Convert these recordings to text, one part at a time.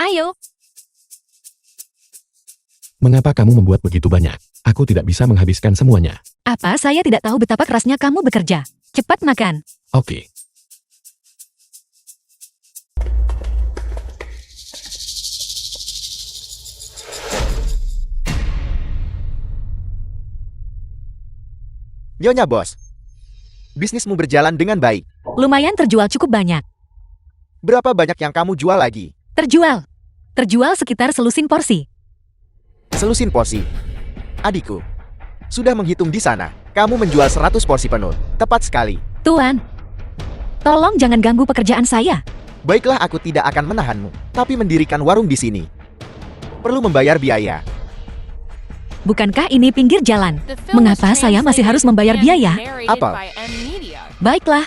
Ayo. Mengapa kamu membuat begitu banyak? Aku tidak bisa menghabiskan semuanya. Apa saya tidak tahu betapa kerasnya kamu bekerja? Cepat makan. Oke. Nyonya bos. Bisnismu berjalan dengan baik. Lumayan terjual cukup banyak. Berapa banyak yang kamu jual lagi? Terjual. Terjual sekitar selusin porsi. Selusin porsi. Adikku, sudah menghitung di sana. Kamu menjual 100 porsi penuh. Tepat sekali. Tuan, tolong jangan ganggu pekerjaan saya. Baiklah, aku tidak akan menahanmu. Tapi mendirikan warung di sini perlu membayar biaya. Bukankah ini pinggir jalan? Mengapa saya masih harus membayar biaya? Apa? Baiklah.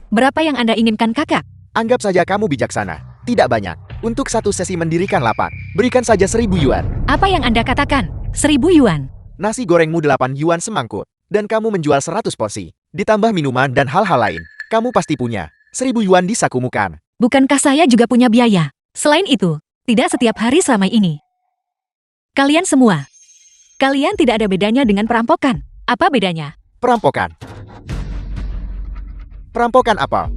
Berapa yang Anda inginkan, Kakak? Anggap saja kamu bijaksana. Tidak banyak. Untuk satu sesi mendirikan lapak, berikan saja 1.000 yuan. Apa yang Anda katakan? 1.000 yuan. Nasi gorengmu 8 yuan semangkuk. Dan kamu menjual 100 porsi. Ditambah minuman dan hal-hal lain. Kamu pasti punya 1.000 yuan di sakumu kan? Bukankah saya juga punya biaya? Selain itu, tidak setiap hari selama ini. Kalian semua. Kalian tidak ada bedanya dengan perampokan. Apa bedanya? Perampokan. Perampokan apa?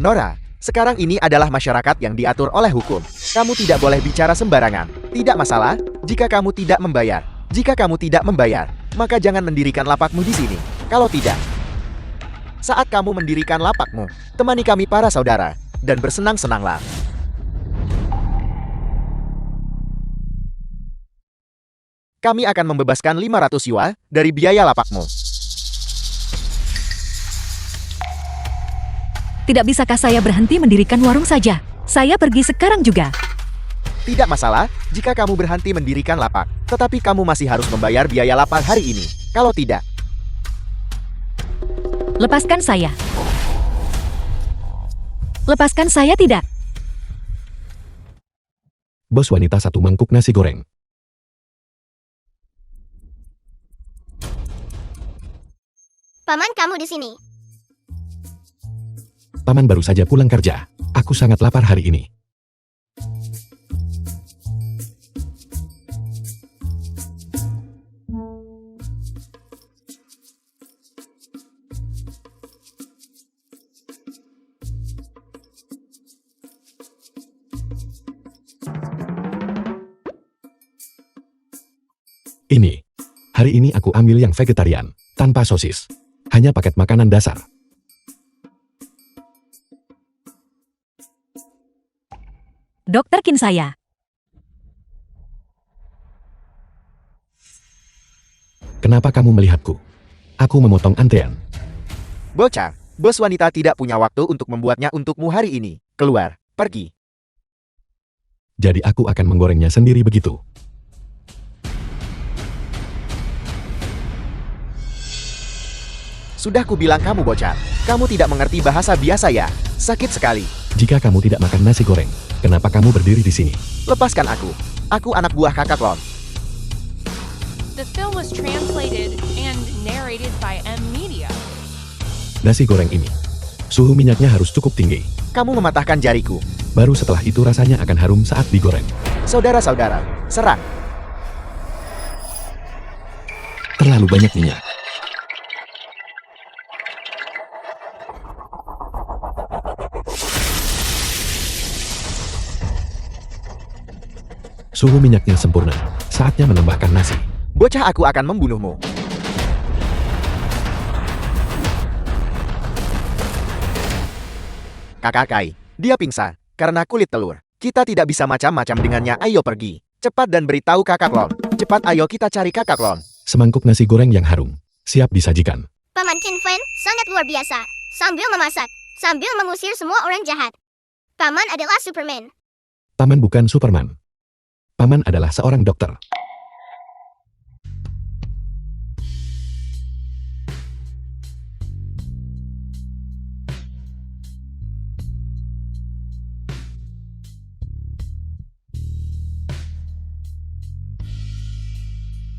Nora, sekarang ini adalah masyarakat yang diatur oleh hukum. Kamu tidak boleh bicara sembarangan. Tidak masalah jika kamu tidak membayar. Jika kamu tidak membayar, maka jangan mendirikan lapakmu di sini. Kalau tidak, saat kamu mendirikan lapakmu, temani kami para saudara, dan bersenang-senanglah. Kami akan membebaskan 500 yuan dari biaya lapakmu. Tidak bisakah saya berhenti mendirikan warung saja? Saya pergi sekarang juga. Tidak masalah jika kamu berhenti mendirikan lapak, tetapi kamu masih harus membayar biaya lapak hari ini. Kalau tidak, Lepaskan saya. Lepaskan saya tidak. Bos wanita 1 mangkuk nasi goreng. Paman, kamu di sini. Paman baru saja pulang kerja. Aku sangat lapar hari ini. Ini. Hari ini aku ambil yang vegetarian, tanpa sosis. Hanya paket makanan dasar. Dokter Kin saya. Kenapa kamu melihatku? Aku memotong antrean. bocah, bos wanita tidak punya waktu untuk membuatnya untukmu hari ini. Keluar, pergi. Jadi aku akan menggorengnya sendiri begitu. Sudah kubilang kamu bocah, kamu tidak mengerti bahasa biasa ya. Sakit sekali. Jika kamu tidak makan nasi goreng, kenapa kamu berdiri di sini? Lepaskan aku. Aku anak buah kakak Lon. The film was translated and narrated by M Media. Nasi goreng ini. Suhu minyaknya harus cukup tinggi. Kamu mematahkan jariku. Baru setelah itu rasanya akan harum saat digoreng. Saudara-saudara, serang. Terlalu banyak minyak. Suhu minyaknya sempurna. Saatnya menambahkan nasi. Bocah, aku akan membunuhmu. Kakak Kai, dia pingsan karena kulit telur. Kita tidak bisa macam-macam dengannya. Ayo pergi. Cepat dan beritahu kakak Lon. Cepat, ayo kita cari kakak Lon. Semangkuk nasi goreng yang harum. Siap disajikan. Paman Qin Fen sangat luar biasa. Sambil memasak, sambil mengusir semua orang jahat. Paman adalah Superman. Paman bukan Superman. Paman adalah seorang dokter.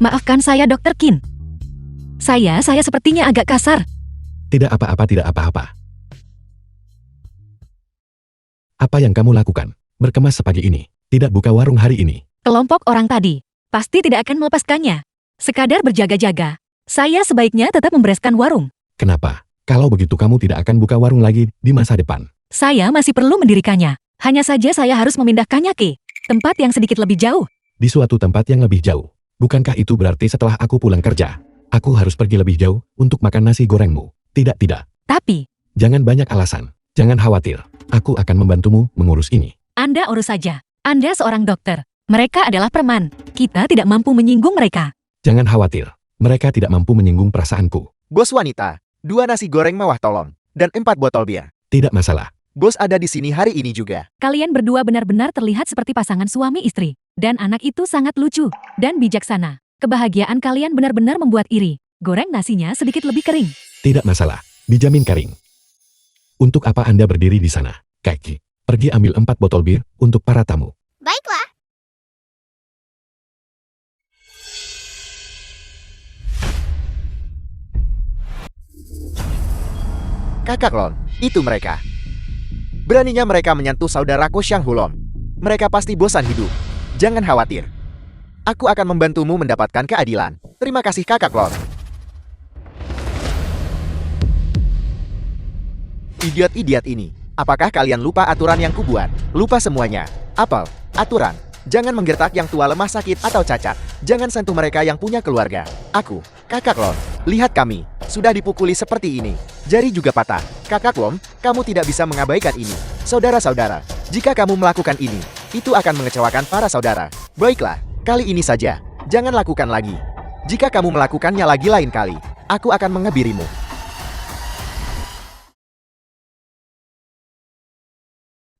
Maafkan saya, Dokter Kin. Saya sepertinya agak kasar. Tidak apa-apa, tidak apa-apa. Apa yang kamu lakukan? berkemas sepagi ini, tidak buka warung hari ini. Kelompok orang tadi pasti tidak akan melepaskannya. Sekadar berjaga-jaga. Saya sebaiknya tetap membereskan warung. Kenapa? Kalau begitu kamu tidak akan buka warung lagi di masa depan. Saya masih perlu mendirikannya. Hanya saja saya harus memindahkannya ke tempat yang sedikit lebih jauh. Di suatu tempat yang lebih jauh. Bukankah itu berarti setelah aku pulang kerja, aku harus pergi lebih jauh untuk makan nasi gorengmu? Tidak. Tapi, Jangan banyak alasan. Jangan khawatir. Aku akan membantumu mengurus ini. Anda urus saja. Anda seorang dokter. Mereka adalah preman. Kita tidak mampu menyinggung mereka. Jangan khawatir. Mereka tidak mampu menyinggung perasaanku. Bos wanita, 2 nasi goreng mewah tolong, dan 4 botol bir. Tidak masalah. Bos ada di sini hari ini juga. Kalian berdua benar-benar terlihat seperti pasangan suami istri. Dan anak itu sangat lucu dan bijaksana. Kebahagiaan kalian benar-benar membuat iri. Goreng nasinya sedikit lebih kering. Tidak masalah. Dijamin kering. Untuk apa Anda berdiri di sana? Kaki. Pergi ambil 4 botol bir untuk para tamu. Baiklah. Kakak Lon, itu mereka. Beraninya mereka menyentuh saudaraku Xiang Hulon. Mereka pasti bosan hidup. Jangan khawatir. Aku akan membantumu mendapatkan keadilan. Terima kasih Kakak Lon. Idiot-idiot ini. Apakah kalian lupa aturan yang kubuat? Lupa semuanya. Apel, aturan. Jangan menggertak yang tua lemah sakit atau cacat. Jangan sentuh mereka yang punya keluarga. Aku, Kakak Lon. Lihat kami. Sudah dipukuli seperti ini. Jari juga patah. Kakak Lon, kamu tidak bisa mengabaikan ini. Saudara-saudara, jika kamu melakukan ini, itu akan mengecewakan para saudara. Baiklah, kali ini saja. Jangan lakukan lagi. Jika kamu melakukannya lagi lain kali, aku akan mengebirimu.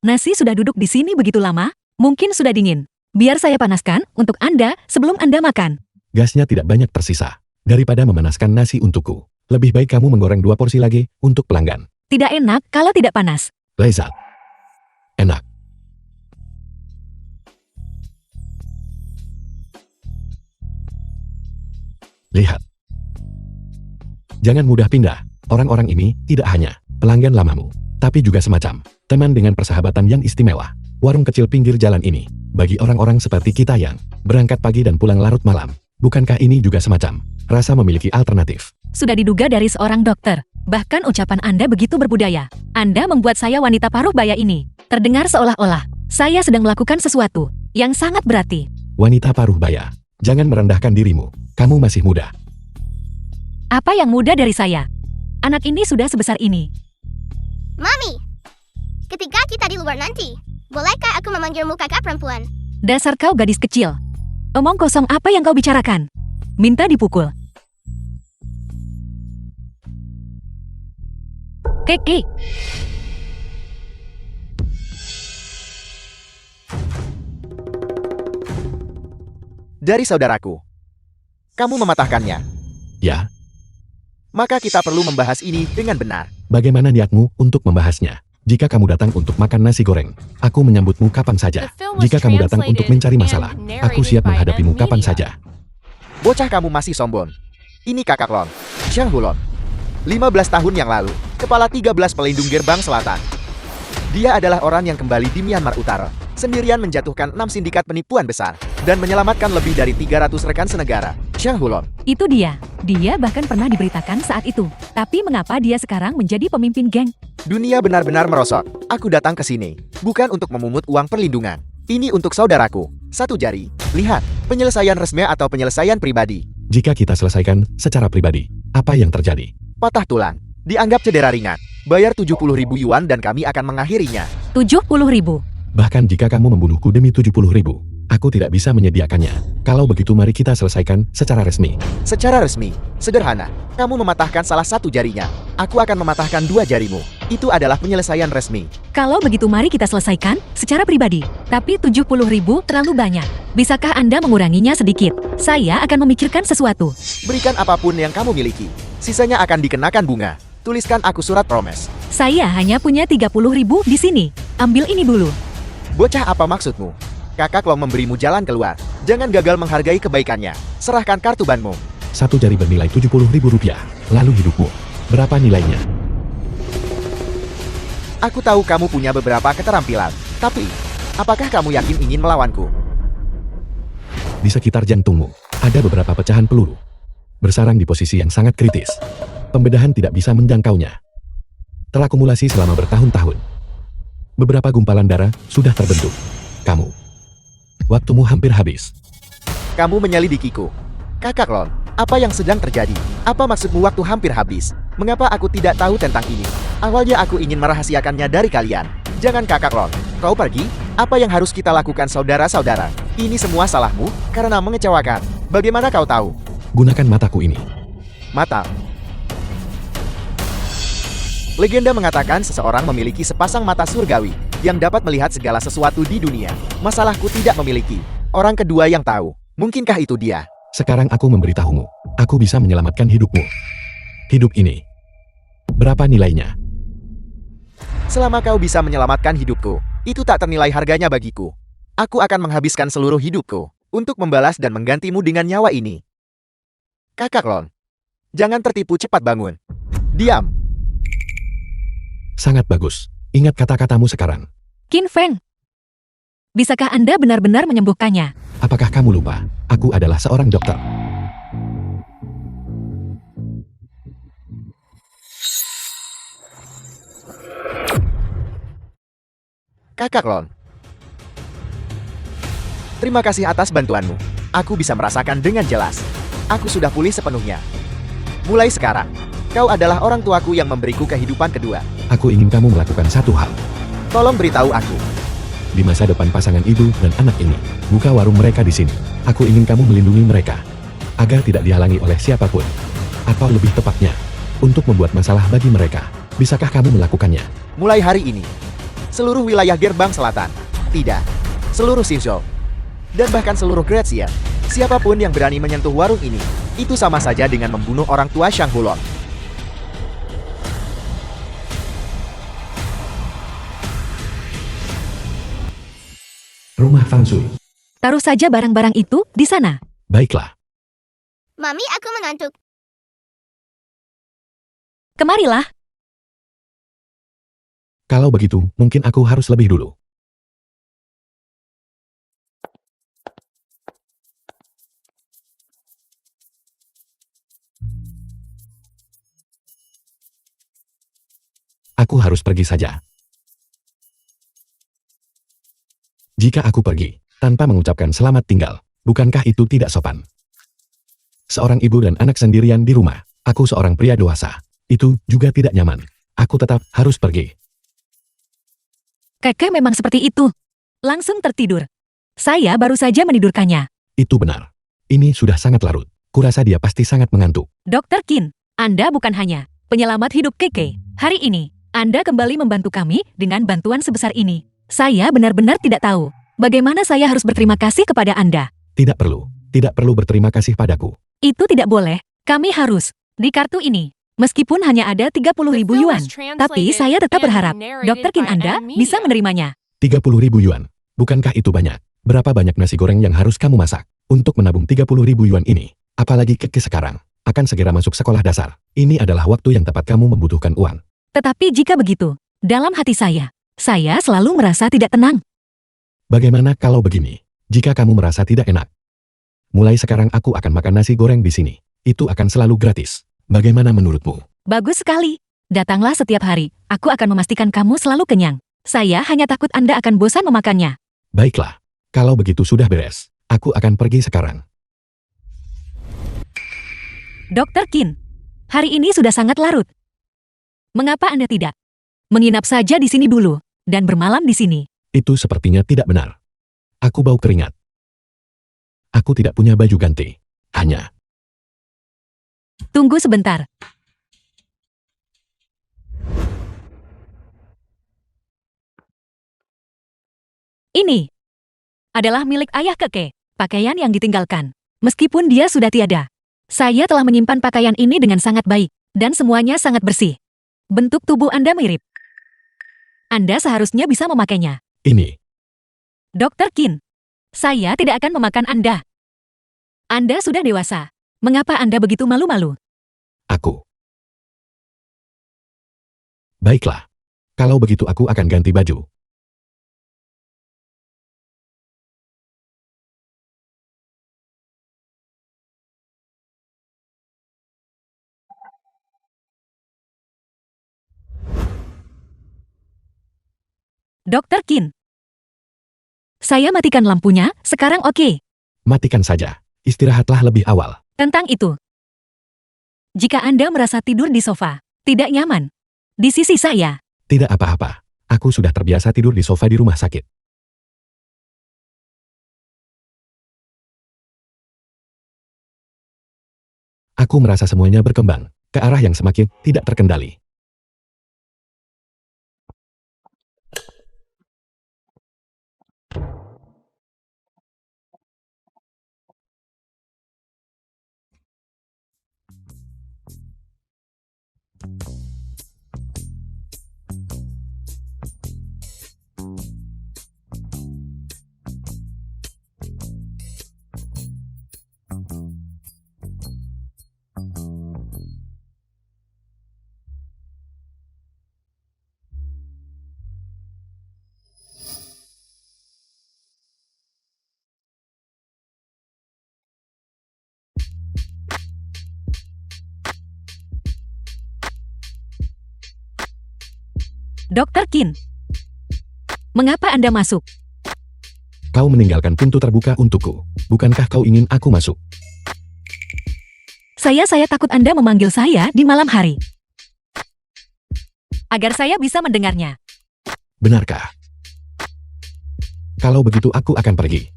Nasi sudah duduk di sini begitu lama, mungkin sudah dingin. Biar saya panaskan untuk Anda sebelum Anda makan. Gasnya tidak banyak tersisa. Daripada memanaskan nasi untukku, lebih baik kamu menggoreng 2 porsi lagi untuk pelanggan. Tidak enak kalau tidak panas. Lezat. Enak. Lihat. Jangan mudah pindah. Orang-orang ini tidak hanya pelanggan lamamu, tapi juga semacam teman dengan persahabatan yang istimewa. Warung kecil pinggir jalan ini, bagi orang-orang seperti kita yang berangkat pagi dan pulang larut malam, bukankah ini juga semacam rasa memiliki alternatif? Sudah diduga dari seorang dokter. Bahkan ucapan Anda begitu berbudaya. Anda membuat saya wanita paruh baya ini terdengar seolah-olah saya sedang melakukan sesuatu yang sangat berarti. Wanita paruh baya, jangan merendahkan dirimu. Kamu masih muda. Apa yang muda dari saya? Anak ini sudah sebesar ini. Mami, ketika kita di luar nanti, bolehkah aku memanggilmu kakak perempuan? Dasar kau gadis kecil. Omong kosong apa yang kau bicarakan? Minta dipukul. Keke. Dari saudaraku. Kamu mematahkannya. Ya, Maka kita perlu membahas ini dengan benar. bagaimana niatmu untuk membahasnya? Jika kamu datang untuk makan nasi goreng, aku menyambutmu kapan saja. Jika kamu datang untuk mencari masalah, aku siap menghadapimu kapan saja. Bocah kamu masih sombong. Ini Kakak Lon, Xiang Hulon. 15 tahun yang lalu, kepala 13 pelindung gerbang selatan. Dia adalah orang yang kembali di Myanmar Utara, sendirian menjatuhkan 6 sindikat penipuan besar, dan menyelamatkan lebih dari 300 rekan senegara. Xiang Hulon. Itu dia. Dia bahkan pernah diberitakan saat itu. Tapi mengapa dia sekarang menjadi pemimpin geng? Dunia benar-benar merosot. Aku datang ke sini, bukan untuk memungut uang perlindungan. Ini untuk saudaraku. 1 jari. Lihat, penyelesaian resmi atau penyelesaian pribadi. Jika kita selesaikan secara pribadi, apa yang terjadi? Patah tulang. Dianggap cedera ringan. Bayar 70.000 yuan dan kami akan mengakhirinya. 70.000. Bahkan jika kamu membunuhku demi 70.000, aku tidak bisa menyediakannya. Kalau begitu mari kita selesaikan secara resmi. Secara resmi, sederhana. Kamu mematahkan salah 1 jarinya. Aku akan mematahkan 2 jarimu. Itu adalah penyelesaian resmi. Kalau begitu mari kita selesaikan secara pribadi. Tapi 70.000 terlalu banyak. Bisakah Anda menguranginya sedikit? Saya akan memikirkan sesuatu. Berikan apapun yang kamu miliki. Sisanya akan dikenakan bunga. Tuliskan aku surat promes. Saya hanya punya 30.000 di sini. Ambil ini dulu. Bocah, apa maksudmu? Kakak Long memberimu jalan keluar. Jangan gagal menghargai kebaikannya. Serahkan kartu banmu. 1 jari bernilai 70.000 rupiah. Lalu hidupmu. Berapa nilainya? Aku tahu kamu punya beberapa keterampilan. Tapi, Apakah kamu yakin ingin melawanku? Di sekitar jantungmu, ada beberapa pecahan peluru. Bersarang di posisi yang sangat kritis. Pembedahan tidak bisa menjangkaunya. Terakumulasi selama bertahun-tahun. Beberapa gumpalan darah sudah terbentuk. Kamu. Waktumu hampir habis. Kamu menyelidikiku. Kakak Lon, apa yang sedang terjadi? Apa maksudmu waktu hampir habis? Mengapa aku tidak tahu tentang ini? Awalnya aku ingin merahasiakannya dari kalian. Jangan Kakak Lon, kau pergi? Apa yang harus kita lakukan saudara-saudara? Ini semua salahmu, karena mengecewakan. Bagaimana kau tahu? Gunakan mataku ini. Mata. Legenda mengatakan seseorang memiliki sepasang mata surgawi yang dapat melihat segala sesuatu di dunia. Masalahku tidak memiliki. Orang kedua yang tahu. Mungkinkah itu dia? Sekarang aku memberitahumu. Aku bisa menyelamatkan hidupmu. Hidup ini. Berapa nilainya? Selama kau bisa menyelamatkan hidupku, itu tak ternilai harganya bagiku. Aku akan menghabiskan seluruh hidupku untuk membalas dan menggantimu dengan nyawa ini. Kakak Lon, jangan tertipu, cepat bangun. Diam. Sangat bagus. Ingat kata-katamu sekarang. Qin Feng. Bisakah Anda benar-benar menyembuhkannya? Apakah kamu lupa? Aku adalah seorang dokter. Kakak Lon. Terima kasih atas bantuanmu. Aku bisa merasakan dengan jelas. Aku sudah pulih sepenuhnya. Mulai sekarang, kau adalah orang tuaku yang memberiku kehidupan kedua. Aku ingin kamu melakukan satu hal. Tolong beritahu aku. Di masa depan pasangan ibu dan anak ini, buka warung mereka di sini. Aku ingin kamu melindungi mereka, agar tidak dihalangi oleh siapapun. Atau lebih tepatnya, untuk membuat masalah bagi mereka. Bisakah kamu melakukannya? Mulai hari ini, seluruh wilayah Gerbang Selatan, tidak, seluruh Xinzhou, dan bahkan seluruh Grazia, siapapun yang berani menyentuh warung ini, itu sama saja dengan membunuh orang tua Shang Hulon. Rumah Fang Shui. Taruh saja barang-barang itu di sana. Baiklah. Mami, aku mengantuk. Kemarilah. Kalau begitu, mungkin aku harus lebih dulu. Aku harus pergi saja. Jika aku pergi, tanpa mengucapkan selamat tinggal, bukankah itu tidak sopan? Seorang ibu dan anak sendirian di rumah, aku seorang pria dewasa. Itu juga tidak nyaman. Aku tetap harus pergi. Kakek memang seperti itu. Langsung tertidur. Saya baru saja menidurkannya. Itu benar. Ini sudah sangat larut. Kurasa dia pasti sangat mengantuk. Dokter Qin, Anda bukan hanya penyelamat hidup Keke. Hari ini, Anda kembali membantu kami dengan bantuan sebesar ini. Saya benar-benar tidak tahu bagaimana saya harus berterima kasih kepada Anda. Tidak perlu. Tidak perlu berterima kasih padaku. Itu tidak boleh. Kami harus. Di kartu ini, meskipun hanya ada 30.000 yuan, tapi saya tetap berharap Dokter Qin Anda bisa menerimanya. 30.000 yuan. Bukankah itu banyak? Berapa banyak nasi goreng yang harus kamu masak untuk menabung 30.000 yuan ini? Apalagi Keke sekarang akan segera masuk sekolah dasar. Ini adalah waktu yang tepat kamu membutuhkan uang. Tetapi jika begitu, dalam hati saya selalu merasa tidak tenang. Bagaimana kalau begini? Jika kamu merasa tidak enak, mulai sekarang aku akan makan nasi goreng di sini. Itu akan selalu gratis. Bagaimana menurutmu? Bagus sekali. Datanglah setiap hari. Aku akan memastikan kamu selalu kenyang. Saya hanya takut Anda akan bosan memakannya. Baiklah. Kalau begitu sudah beres. Aku akan pergi sekarang. Dokter Qin, hari ini sudah sangat larut. Mengapa Anda tidak menginap saja di sini dulu dan bermalam di sini? Itu sepertinya tidak benar. Aku bau keringat. Aku tidak punya baju ganti. Hanya. Tunggu sebentar. Ini adalah milik ayah Keke, pakaian yang ditinggalkan. Meskipun dia sudah tiada, saya telah menyimpan pakaian ini dengan sangat baik, dan semuanya sangat bersih. Bentuk tubuh Anda mirip. Anda seharusnya bisa memakainya. Ini. Dokter Qin, saya tidak akan memakan Anda. Anda sudah dewasa. Mengapa Anda begitu malu-malu? Aku. Baiklah. Kalau begitu aku akan ganti baju. Dokter Qin. Saya matikan lampunya, sekarang oke. Matikan saja. Istirahatlah lebih awal. Tentang itu. Jika Anda merasa tidur di sofa, tidak nyaman, di sisi saya, Tidak apa-apa. Aku sudah terbiasa tidur di sofa di rumah sakit. Aku merasa semuanya berkembang ke arah yang semakin tidak terkendali. Dokter Qin. Mengapa Anda masuk? Kau meninggalkan pintu terbuka untukku. Bukankah kau ingin aku masuk? Saya takut Anda memanggil saya di malam hari. Agar saya bisa mendengarnya. Benarkah? Kalau begitu aku akan pergi.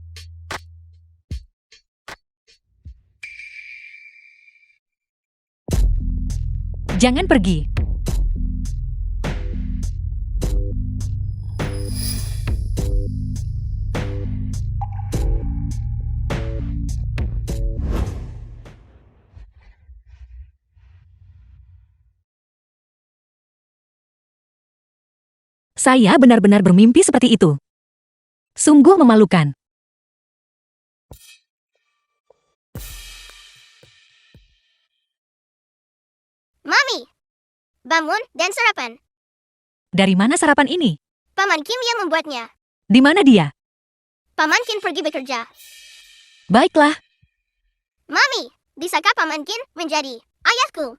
Jangan pergi. Saya benar-benar bermimpi seperti itu. Sungguh memalukan. Mami, bangun dan sarapan. Dari mana sarapan ini? Paman Kim yang membuatnya. Di mana dia? Paman Kim pergi bekerja. Baiklah, Mami, bisakah Paman Kim menjadi ayahku?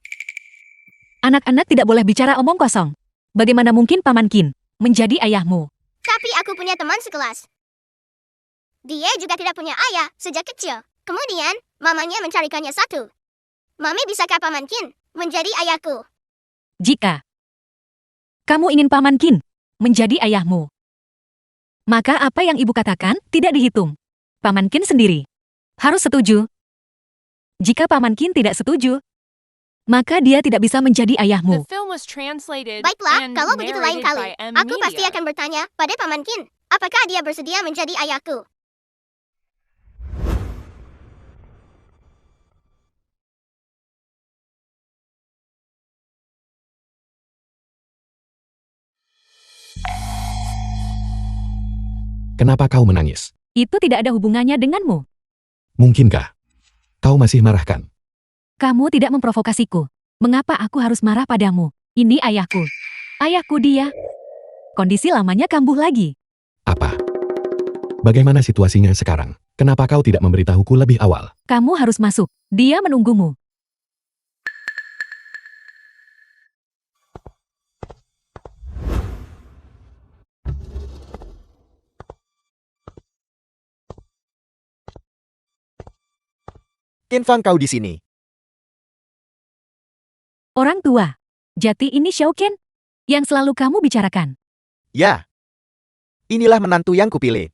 anak-anak tidak boleh bicara omong kosong. Bagaimana mungkin Paman Qin menjadi ayahmu? Tapi aku punya teman sekelas. Dia juga tidak punya ayah sejak kecil. Kemudian, mamanya mencarikannya satu. Mami, bisakah Paman Kim menjadi ayahku? Jika kamu ingin Paman Qin menjadi ayahmu, maka apa yang ibu katakan tidak dihitung. Paman Qin sendiri harus setuju. Jika Paman Qin tidak setuju, maka dia tidak bisa menjadi The ayahmu. film was translated Baiklah, and kalau begitu lain narrated kali, by M. aku pasti Media. akan bertanya pada Paman Kim, apakah dia bersedia menjadi ayahku? Kenapa kau menangis? Itu tidak ada hubungannya denganmu. Mungkinkah? Kau masih marahkan? Kamu tidak memprovokasiku. Mengapa aku harus marah padamu? Ini ayahku. Ayahku dia. Kondisi lamanya kambuh lagi. Apa? Bagaimana situasinya sekarang? Kenapa kau tidak memberitahuku lebih awal? Kamu harus masuk. Dia menunggumu. Qin Fang, kau di sini. Orang tua. Jati ini Xiaoqian yang selalu kamu bicarakan. Ya. Inilah menantu yang kupilih.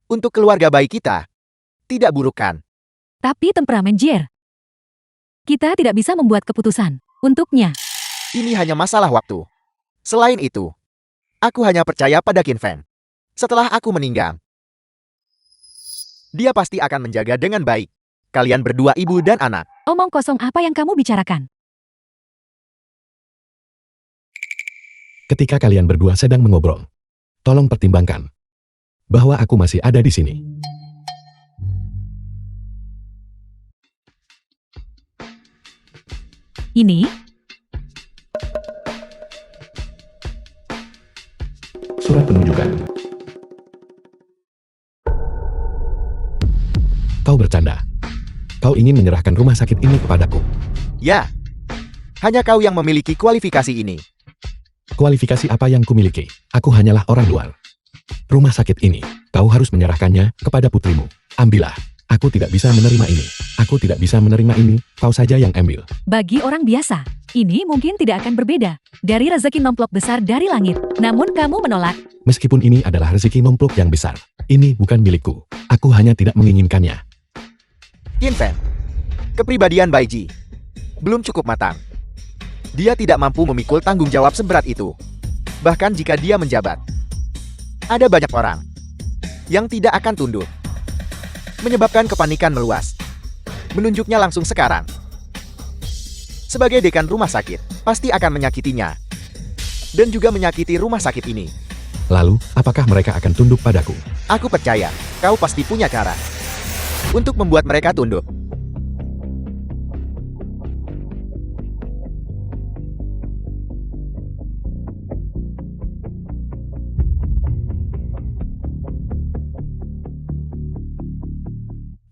Untuk keluarga baik kita. Tidak buruk kan? Tapi temperamen Jier. Kita tidak bisa membuat keputusan untuknya. Ini hanya masalah waktu. Selain itu, aku hanya percaya pada Qin Fang. Setelah aku meninggal, dia pasti akan menjaga dengan baik. Kalian berdua ibu dan anak. Omong kosong apa yang kamu bicarakan? Ketika kalian berdua sedang mengobrol, tolong pertimbangkan bahwa aku masih ada di sini. Ini Surat penunjukan. Kau bercanda. Kau ingin menyerahkan rumah sakit ini kepadaku. Ya. Hanya kau yang memiliki kualifikasi ini. Kualifikasi apa yang kumiliki? Aku hanyalah orang luar. Rumah sakit ini, kau harus menyerahkannya kepada putrimu. Ambillah. Aku tidak bisa menerima ini. Aku tidak bisa menerima ini, kau saja yang ambil. Bagi orang biasa, ini mungkin tidak akan berbeda dari rezeki nomplok besar dari langit. Namun kamu menolak. Meskipun ini adalah rezeki nomplok yang besar, ini bukan milikku. Aku hanya tidak menginginkannya. Qin Fan. Kepribadian Bai Ji belum cukup matang. Dia tidak mampu memikul tanggung jawab seberat itu. Bahkan jika dia menjabat, ada banyak orang yang tidak akan tunduk. Menyebabkan kepanikan meluas. Menunjuknya langsung sekarang. Sebagai dekan rumah sakit, pasti akan menyakitinya. Dan juga menyakiti rumah sakit ini. Lalu, apakah mereka akan tunduk padaku? Aku percaya, kau pasti punya cara untuk membuat mereka tunduk.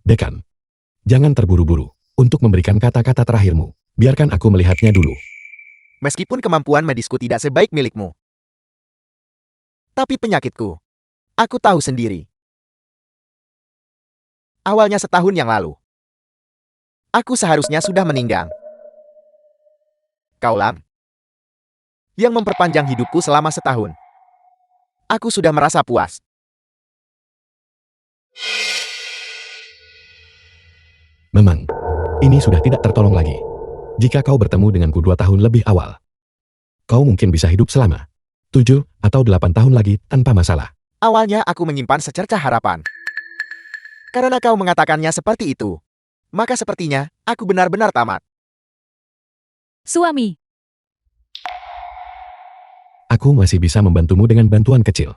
Dekan, jangan terburu-buru untuk memberikan kata-kata terakhirmu. Biarkan aku melihatnya dulu. Meskipun kemampuan medisku tidak sebaik milikmu. Tapi penyakitku, aku tahu sendiri. Awalnya setahun yang lalu, aku seharusnya sudah meninggal. Kaulah yang memperpanjang hidupku selama setahun. Aku sudah merasa puas. Memang, ini sudah tidak tertolong lagi. Jika kau bertemu denganku 2 tahun lebih awal, kau mungkin bisa hidup selama 7 atau 8 tahun lagi tanpa masalah. Awalnya aku menyimpan secercah harapan. Karena kau mengatakannya seperti itu, maka sepertinya aku benar-benar tamat. Suami, Aku masih bisa membantumu dengan bantuan kecil.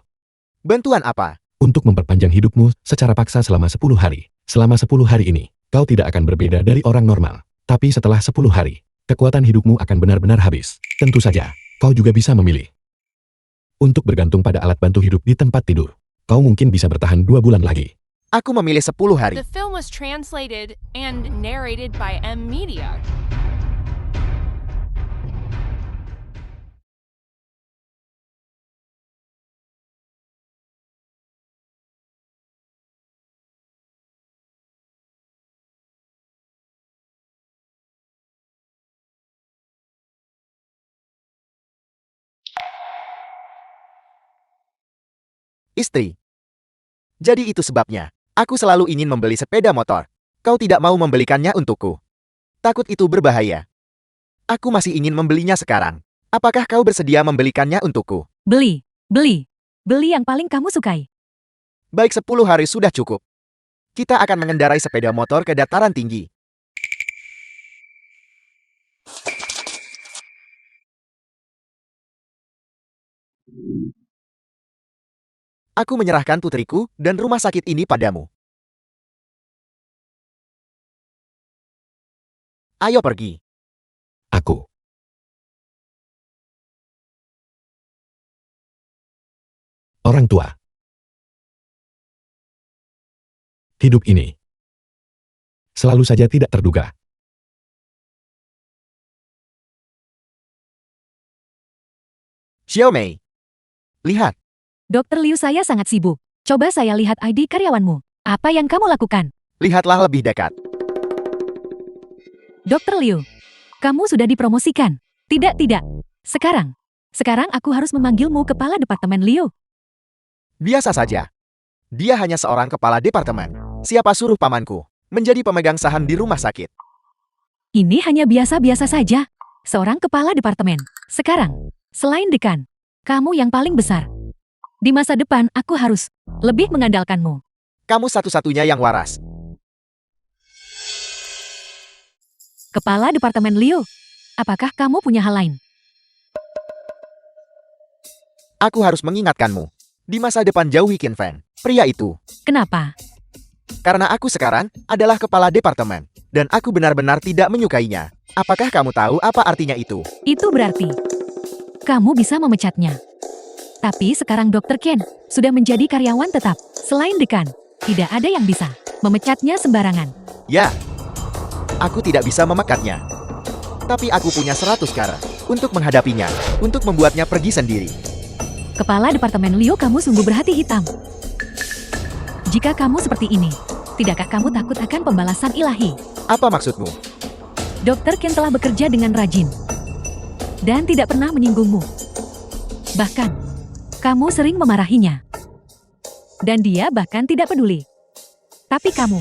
Bantuan apa? Untuk memperpanjang hidupmu secara paksa selama 10 hari. Selama 10 hari ini, kau tidak akan berbeda dari orang normal. Tapi setelah 10 hari, kekuatan hidupmu akan benar-benar habis. Tentu saja, kau juga bisa memilih. Untuk bergantung pada alat bantu hidup di tempat tidur, kau mungkin bisa bertahan 2 bulan lagi. Aku memilih 10 hari. The film was translated and narrated by M Media. Istri. Jadi itu sebabnya, aku selalu ingin membeli sepeda motor. Kau tidak mau membelikannya untukku. Takut itu berbahaya. Aku masih ingin membelinya sekarang. Apakah kau bersedia membelikannya untukku? beli, beli, beli yang paling kamu sukai. Baik 10 hari sudah cukup. Kita akan mengendarai sepeda motor ke dataran tinggi. Aku menyerahkan putriku dan rumah sakit ini padamu. Ayo pergi. Aku. Orang tua. Hidup ini selalu saja tidak terduga. Xiaomei. Lihat. Dokter Liu, saya sangat sibuk. Coba saya lihat ID karyawanmu. Apa yang kamu lakukan? Lihatlah lebih dekat. Dokter Liu, kamu sudah dipromosikan. Tidak. Sekarang aku harus memanggilmu kepala departemen Liu. Biasa saja. Dia hanya seorang kepala departemen. Siapa suruh pamanku menjadi pemegang saham di rumah sakit? Ini hanya biasa-biasa saja. Seorang kepala departemen. Sekarang, selain dekan, kamu yang paling besar. Di masa depan, aku harus lebih mengandalkanmu. Kamu satu-satunya yang waras. Kepala Departemen Liu, apakah kamu punya hal lain? Aku harus mengingatkanmu. Di masa depan jauhi Qin Fan, pria itu. Kenapa? Karena aku sekarang adalah kepala departemen. Dan aku benar-benar tidak menyukainya. Apakah kamu tahu apa artinya itu? Itu berarti kamu bisa memecatnya. Tapi sekarang Dr. Ken sudah menjadi karyawan tetap. Selain dekan, tidak ada yang bisa memecatnya sembarangan. Ya, aku tidak bisa memekatnya. Tapi aku punya 100 cara. untuk menghadapinya, untuk membuatnya pergi sendiri. Kepala Departemen Liu, kamu sungguh berhati hitam. Jika kamu seperti ini, tidakkah kamu takut akan pembalasan ilahi? Apa maksudmu? Dr. Ken telah bekerja dengan rajin dan tidak pernah menyinggungmu. Bahkan, kamu sering memarahinya. Dan dia bahkan tidak peduli. Tapi kamu,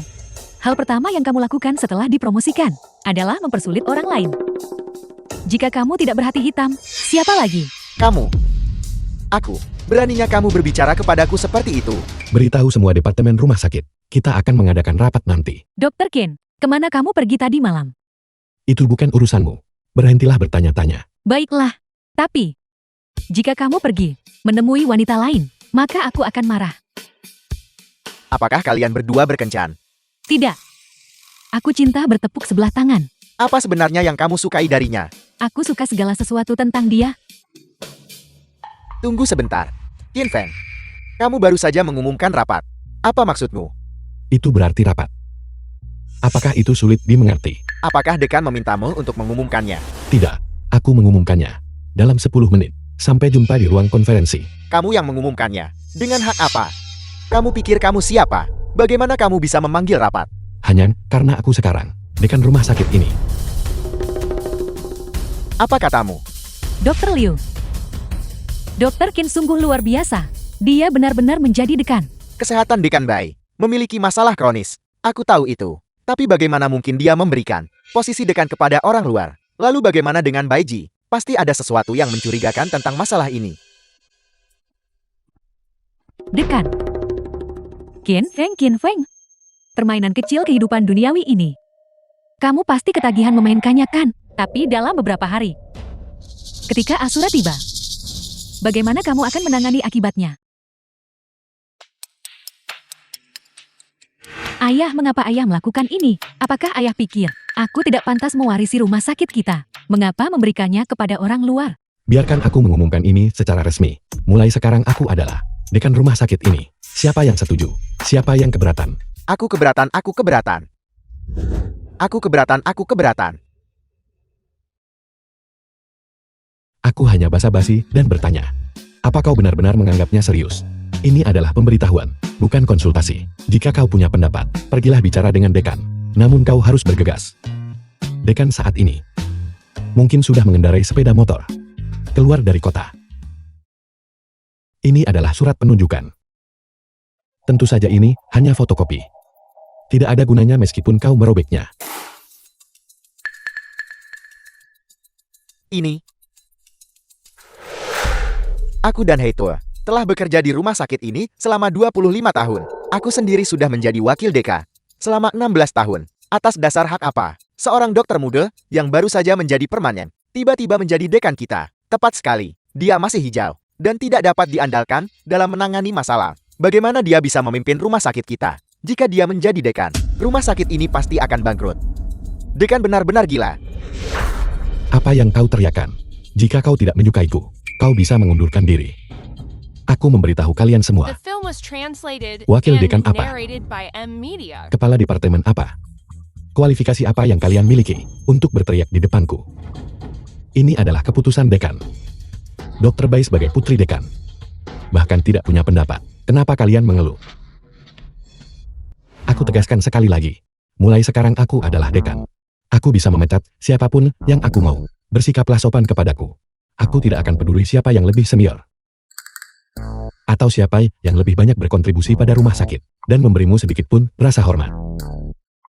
hal pertama yang kamu lakukan setelah dipromosikan adalah mempersulit orang lain. Jika kamu tidak berhati hitam, siapa lagi? Kamu. Aku. Beraninya kamu berbicara kepadaku seperti itu. Beritahu semua departemen rumah sakit. Kita akan mengadakan rapat nanti. Dr. Ken, kemana kamu pergi tadi malam? Itu bukan urusanmu. Berhentilah bertanya-tanya. Baiklah, tapi jika kamu pergi menemui wanita lain, maka aku akan marah. Apakah kalian berdua berkencan? Tidak. Aku cinta bertepuk sebelah tangan. Apa sebenarnya yang kamu sukai darinya? Aku suka segala sesuatu tentang dia. Tunggu sebentar. Qin Feng, kamu baru saja mengumumkan rapat. Apa maksudmu? Itu berarti rapat. Apakah itu sulit dimengerti? Apakah dekan memintamu untuk mengumumkannya? Tidak. Aku mengumumkannya. Dalam 10 menit. Sampai jumpa di ruang konferensi. Kamu yang mengumumkannya. Dengan hak apa? Kamu pikir kamu siapa? Bagaimana kamu bisa memanggil rapat? Hanya karena aku sekarang dekan rumah sakit ini. Apa katamu? Dr. Liu. Dr. Ken sungguh luar biasa. Dia benar-benar menjadi dekan. Kesehatan dekan Bai memiliki masalah kronis. Aku tahu itu. Tapi bagaimana mungkin dia memberikan posisi dekan kepada orang luar? Lalu bagaimana dengan Bai Ji? Pasti ada sesuatu yang mencurigakan tentang masalah ini. Dekan. Qin Feng. Permainan kecil kehidupan duniawi ini. Kamu pasti ketagihan memainkannya kan? Tapi dalam beberapa hari. Ketika Asura tiba, bagaimana kamu akan menangani akibatnya? Ayah, mengapa ayah melakukan ini? Apakah ayah pikir aku tidak pantas mewarisi rumah sakit kita? Mengapa memberikannya kepada orang luar? Biarkan aku mengumumkan ini secara resmi. Mulai sekarang aku adalah dekan rumah sakit ini. Siapa yang setuju? Siapa yang keberatan? Aku keberatan, aku keberatan. Aku keberatan, aku keberatan. Aku hanya basa-basi dan bertanya. Apa kau benar-benar menganggapnya serius? Ini adalah pemberitahuan, bukan konsultasi. Jika kau punya pendapat, pergilah bicara dengan dekan. Namun kau harus bergegas. Dekan saat ini mungkin sudah mengendarai sepeda motor keluar dari kota. Ini adalah surat penunjukan. Tentu saja ini hanya fotokopi. Tidak ada gunanya meskipun kau merobeknya. Ini. Aku dan Heito telah bekerja di rumah sakit ini selama 25 tahun. Aku sendiri sudah menjadi wakil deka selama 16 tahun. Atas dasar hak apa? Seorang dokter muda yang baru saja menjadi permanen, tiba-tiba menjadi dekan kita. Tepat sekali, dia masih hijau dan tidak dapat diandalkan dalam menangani masalah. Bagaimana dia bisa memimpin rumah sakit kita? Jika dia menjadi dekan, rumah sakit ini pasti akan bangkrut. Dekan benar-benar gila. Apa yang kau teriakan? Jika kau tidak menyukaiku, kau bisa mengundurkan diri. Aku memberitahu kalian The semua. film was translated Wakil and dekan apa? narrated by M Media. Kepala departemen apa? Kualifikasi apa yang kalian miliki untuk berteriak di depanku? Ini adalah keputusan dekan. Dr. Bai sebagai putri dekan bahkan tidak punya pendapat. Kenapa kalian mengeluh? Aku tegaskan sekali lagi. Mulai sekarang aku adalah dekan. Aku bisa memecat siapapun yang aku mau. Bersikaplah sopan kepadaku. Aku tidak akan peduli siapa yang lebih senior atau siapa yang lebih banyak berkontribusi pada rumah sakit dan memberimu sedikit pun rasa hormat.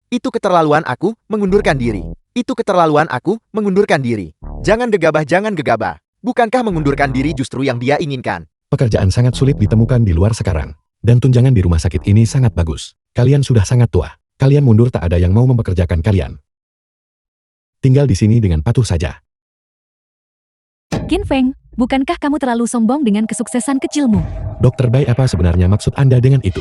Itu keterlaluan aku mengundurkan diri. Itu keterlaluan aku mengundurkan diri. Jangan gegabah, jangan gegabah. Bukankah mengundurkan diri justru yang dia inginkan? Pekerjaan sangat sulit ditemukan di luar sekarang. Dan tunjangan di rumah sakit ini sangat bagus. Kalian sudah sangat tua. Kalian mundur, tak ada yang mau mempekerjakan kalian. Tinggal di sini dengan patuh saja. Qin Feng, bukankah kamu terlalu sombong dengan kesuksesan kecilmu? Dr. Bai, apa sebenarnya maksud Anda dengan itu?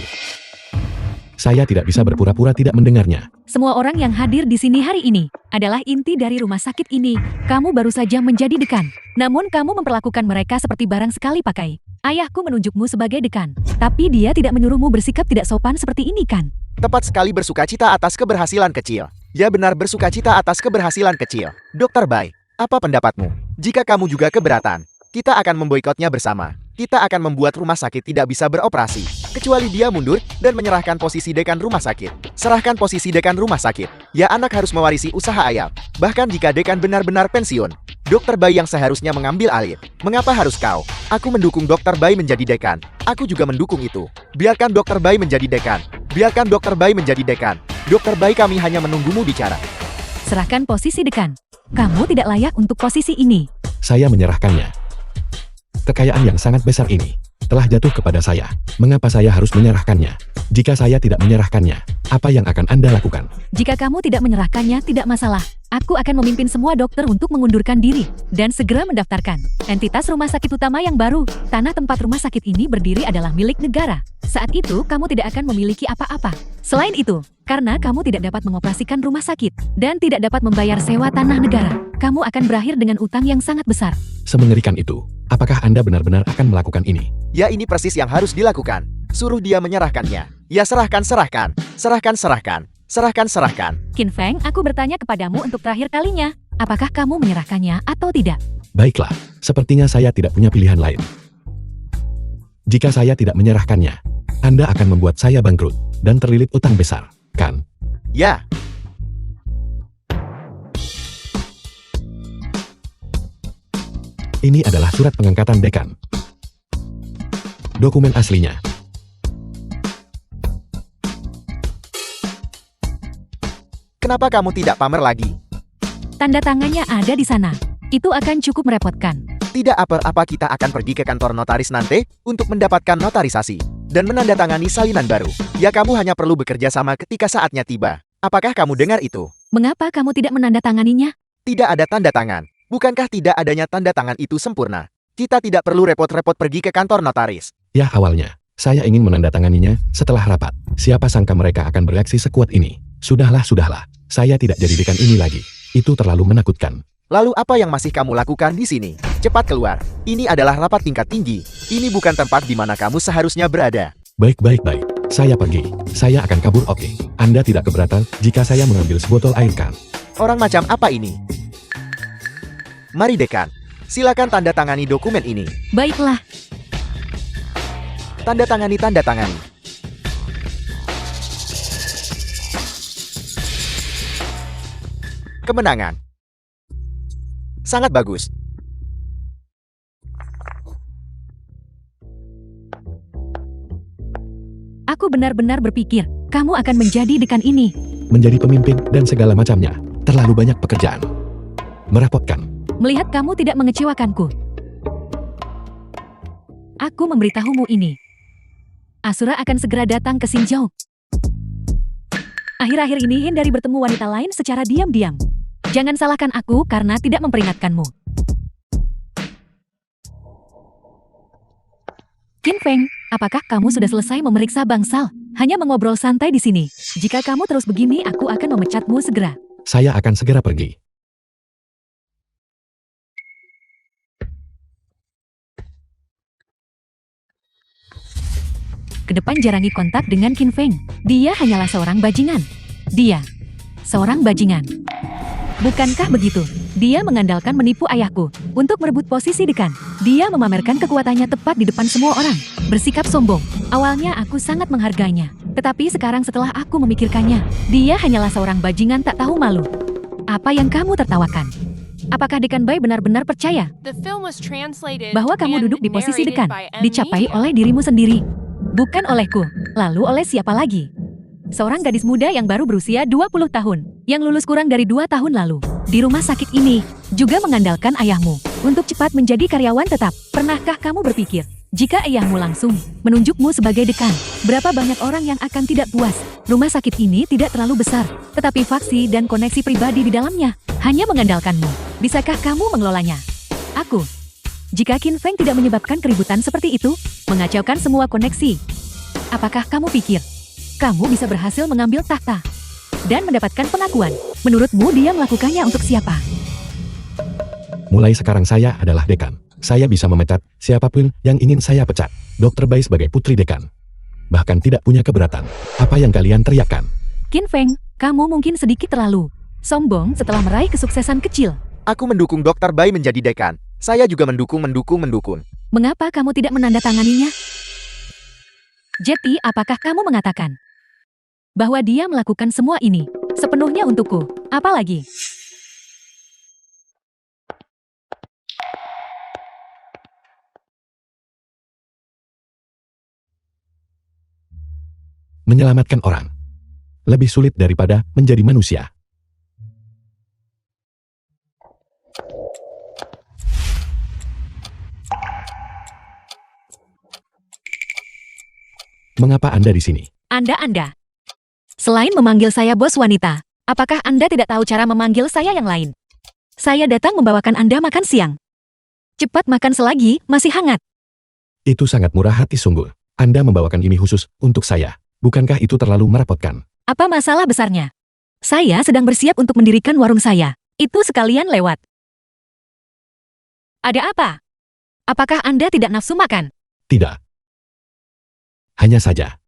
Saya tidak bisa berpura-pura tidak mendengarnya. Semua orang yang hadir di sini hari ini adalah inti dari rumah sakit ini. Kamu baru saja menjadi dekan. Namun kamu memperlakukan mereka seperti barang sekali pakai. Ayahku menunjukmu sebagai dekan. Tapi dia tidak menyuruhmu bersikap tidak sopan seperti ini kan? Tepat sekali, bersukacita atas keberhasilan kecil. Ya benar, bersukacita atas keberhasilan kecil. Dr. Bai, apa pendapatmu? Jika kamu juga keberatan, kita akan memboikotnya bersama. Kita akan membuat rumah sakit tidak bisa beroperasi, kecuali dia mundur dan menyerahkan posisi dekan rumah sakit. Serahkan posisi dekan rumah sakit. Ya, anak harus mewarisi usaha ayah. Bahkan jika dekan benar-benar pensiun, Dokter Bai yang seharusnya mengambil alih. Mengapa harus kau? Aku mendukung Dokter Bai menjadi dekan. Aku juga mendukung itu. Biarkan Dokter Bai menjadi dekan. Biarkan Dokter Bai menjadi dekan. Dokter Bai, kami hanya menunggumu bicara. Serahkan posisi dekan. Kamu tidak layak untuk posisi ini. Saya menyerahkannya. Kekayaan yang sangat besar ini telah jatuh kepada saya. Mengapa saya harus menyerahkannya? Jika saya tidak menyerahkannya, apa yang akan Anda lakukan? Jika kamu tidak menyerahkannya, tidak masalah. Aku akan memimpin semua dokter untuk mengundurkan diri dan segera mendaftarkan entitas rumah sakit utama yang baru. Tanah tempat rumah sakit ini berdiri adalah milik negara. Saat itu, kamu tidak akan memiliki apa-apa. Selain itu, karena kamu tidak dapat mengoperasikan rumah sakit dan tidak dapat membayar sewa tanah negara, kamu akan berakhir dengan utang yang sangat besar. Semengerikan itu. Apakah Anda benar-benar akan melakukan ini? Ya, ini persis yang harus dilakukan. Suruh dia menyerahkannya. Ya, serahkan. Qin Feng, aku bertanya kepadamu untuk terakhir kalinya. Apakah kamu menyerahkannya atau tidak? Baiklah, sepertinya saya tidak punya pilihan lain. Jika saya tidak menyerahkannya, Anda akan membuat saya bangkrut dan terlilit utang besar, kan? Ya, Ini adalah surat pengangkatan dekan. Dokumen aslinya. kenapa kamu tidak pamer lagi? Tanda tangannya ada di sana. Itu akan cukup merepotkan. Tidak apa-apa, kita akan pergi ke kantor notaris nanti untuk mendapatkan notarisasi dan menandatangani salinan baru. Ya, kamu hanya perlu bekerja sama ketika saatnya tiba. Apakah kamu dengar itu? Mengapa kamu tidak menandatanganinya? Tidak ada tanda tangan. Bukankah tidak adanya tanda tangan itu sempurna? Kita tidak perlu repot-repot pergi ke kantor notaris. Ya, awalnya, saya ingin menandatanganinya setelah rapat. Siapa sangka mereka akan bereaksi sekuat ini. Sudahlah. Saya tidak jadi dekan ini lagi. Itu terlalu menakutkan. Lalu apa yang masih kamu lakukan di sini? Cepat keluar. Ini adalah rapat tingkat tinggi. Ini bukan tempat di mana kamu seharusnya berada. Baik. Saya pergi. Saya akan kabur, oke. Anda tidak keberatan jika saya mengambil sebotol air, kan? Orang macam apa ini? Mari dekan. Silakan tanda tangani dokumen ini. Baiklah. Tanda tangani. Kemenangan. Sangat bagus. Aku benar-benar berpikir, kamu akan menjadi dekan ini. Menjadi pemimpin dan segala macamnya. Terlalu banyak pekerjaan. Merepotkan. Melihat kamu tidak mengecewakanku. Aku memberitahumu ini. Asura akan segera datang ke Xinjiang. Akhir-akhir ini hindari bertemu wanita lain secara diam-diam. Jangan salahkan aku karena tidak memperingatkanmu. Qin Feng, apakah kamu sudah selesai memeriksa bangsal? Hanya mengobrol santai di sini. Jika kamu terus begini, aku akan memecatmu segera. Saya akan segera pergi. Kedepan jarangi kontak dengan Qin Feng. Dia hanyalah seorang bajingan. Seorang bajingan. Bukankah begitu? Dia mengandalkan menipu ayahku untuk merebut posisi dekan. Dia memamerkan kekuatannya tepat di depan semua orang. Bersikap sombong. Awalnya aku sangat menghargainya. Tetapi sekarang setelah aku memikirkannya, dia hanyalah seorang bajingan tak tahu malu. Apa yang kamu tertawakan? Apakah Dekan Bai benar-benar percaya The film was translated bahwa kamu and duduk di posisi narrated dekan, by M. dicapai Media. oleh dirimu sendiri? Bukan olehku. Lalu oleh siapa lagi? Seorang gadis muda yang baru berusia 20 tahun, yang lulus kurang dari 2 tahun lalu. Di rumah sakit ini, juga mengandalkan ayahmu untuk cepat menjadi karyawan tetap. Pernahkah kamu berpikir, jika ayahmu langsung menunjukmu sebagai dekan, berapa banyak orang yang akan tidak puas? Rumah sakit ini tidak terlalu besar, tetapi faksi dan koneksi pribadi di dalamnya hanya mengandalkanmu. Bisakah kamu mengelolanya? Aku. Jika Qin Feng tidak menyebabkan keributan seperti itu, mengacaukan semua koneksi, apakah kamu pikir kamu bisa berhasil mengambil tahta dan mendapatkan pengakuan? Menurutmu dia melakukannya untuk siapa? Mulai sekarang saya adalah dekan. Saya bisa memecat siapapun yang ingin saya pecat. Dr. Bai sebagai putri dekan. Bahkan tidak punya keberatan. Apa yang kalian teriakkan? Qin Feng, kamu mungkin sedikit terlalu sombong setelah meraih kesuksesan kecil. Aku mendukung Dr. Bai menjadi dekan. Saya juga mendukung. Mengapa kamu tidak menandatanganinya? Jetty, apakah kamu mengatakan bahwa dia melakukan semua ini sepenuhnya untukku? Apalagi? Menyelamatkan orang lebih sulit daripada menjadi manusia. Mengapa Anda di sini? Anda. Selain memanggil saya bos wanita, apakah Anda tidak tahu cara memanggil saya yang lain? Saya datang membawakan Anda makan siang. Cepat makan selagi masih hangat. Itu sangat murah hati sungguh. Anda membawakan ini khusus untuk saya. Bukankah itu terlalu merepotkan? Apa masalah besarnya? Saya sedang bersiap untuk mendirikan warung saya. Itu sekalian lewat. Ada apa? Apakah Anda tidak nafsu makan? Tidak. Hanya saja.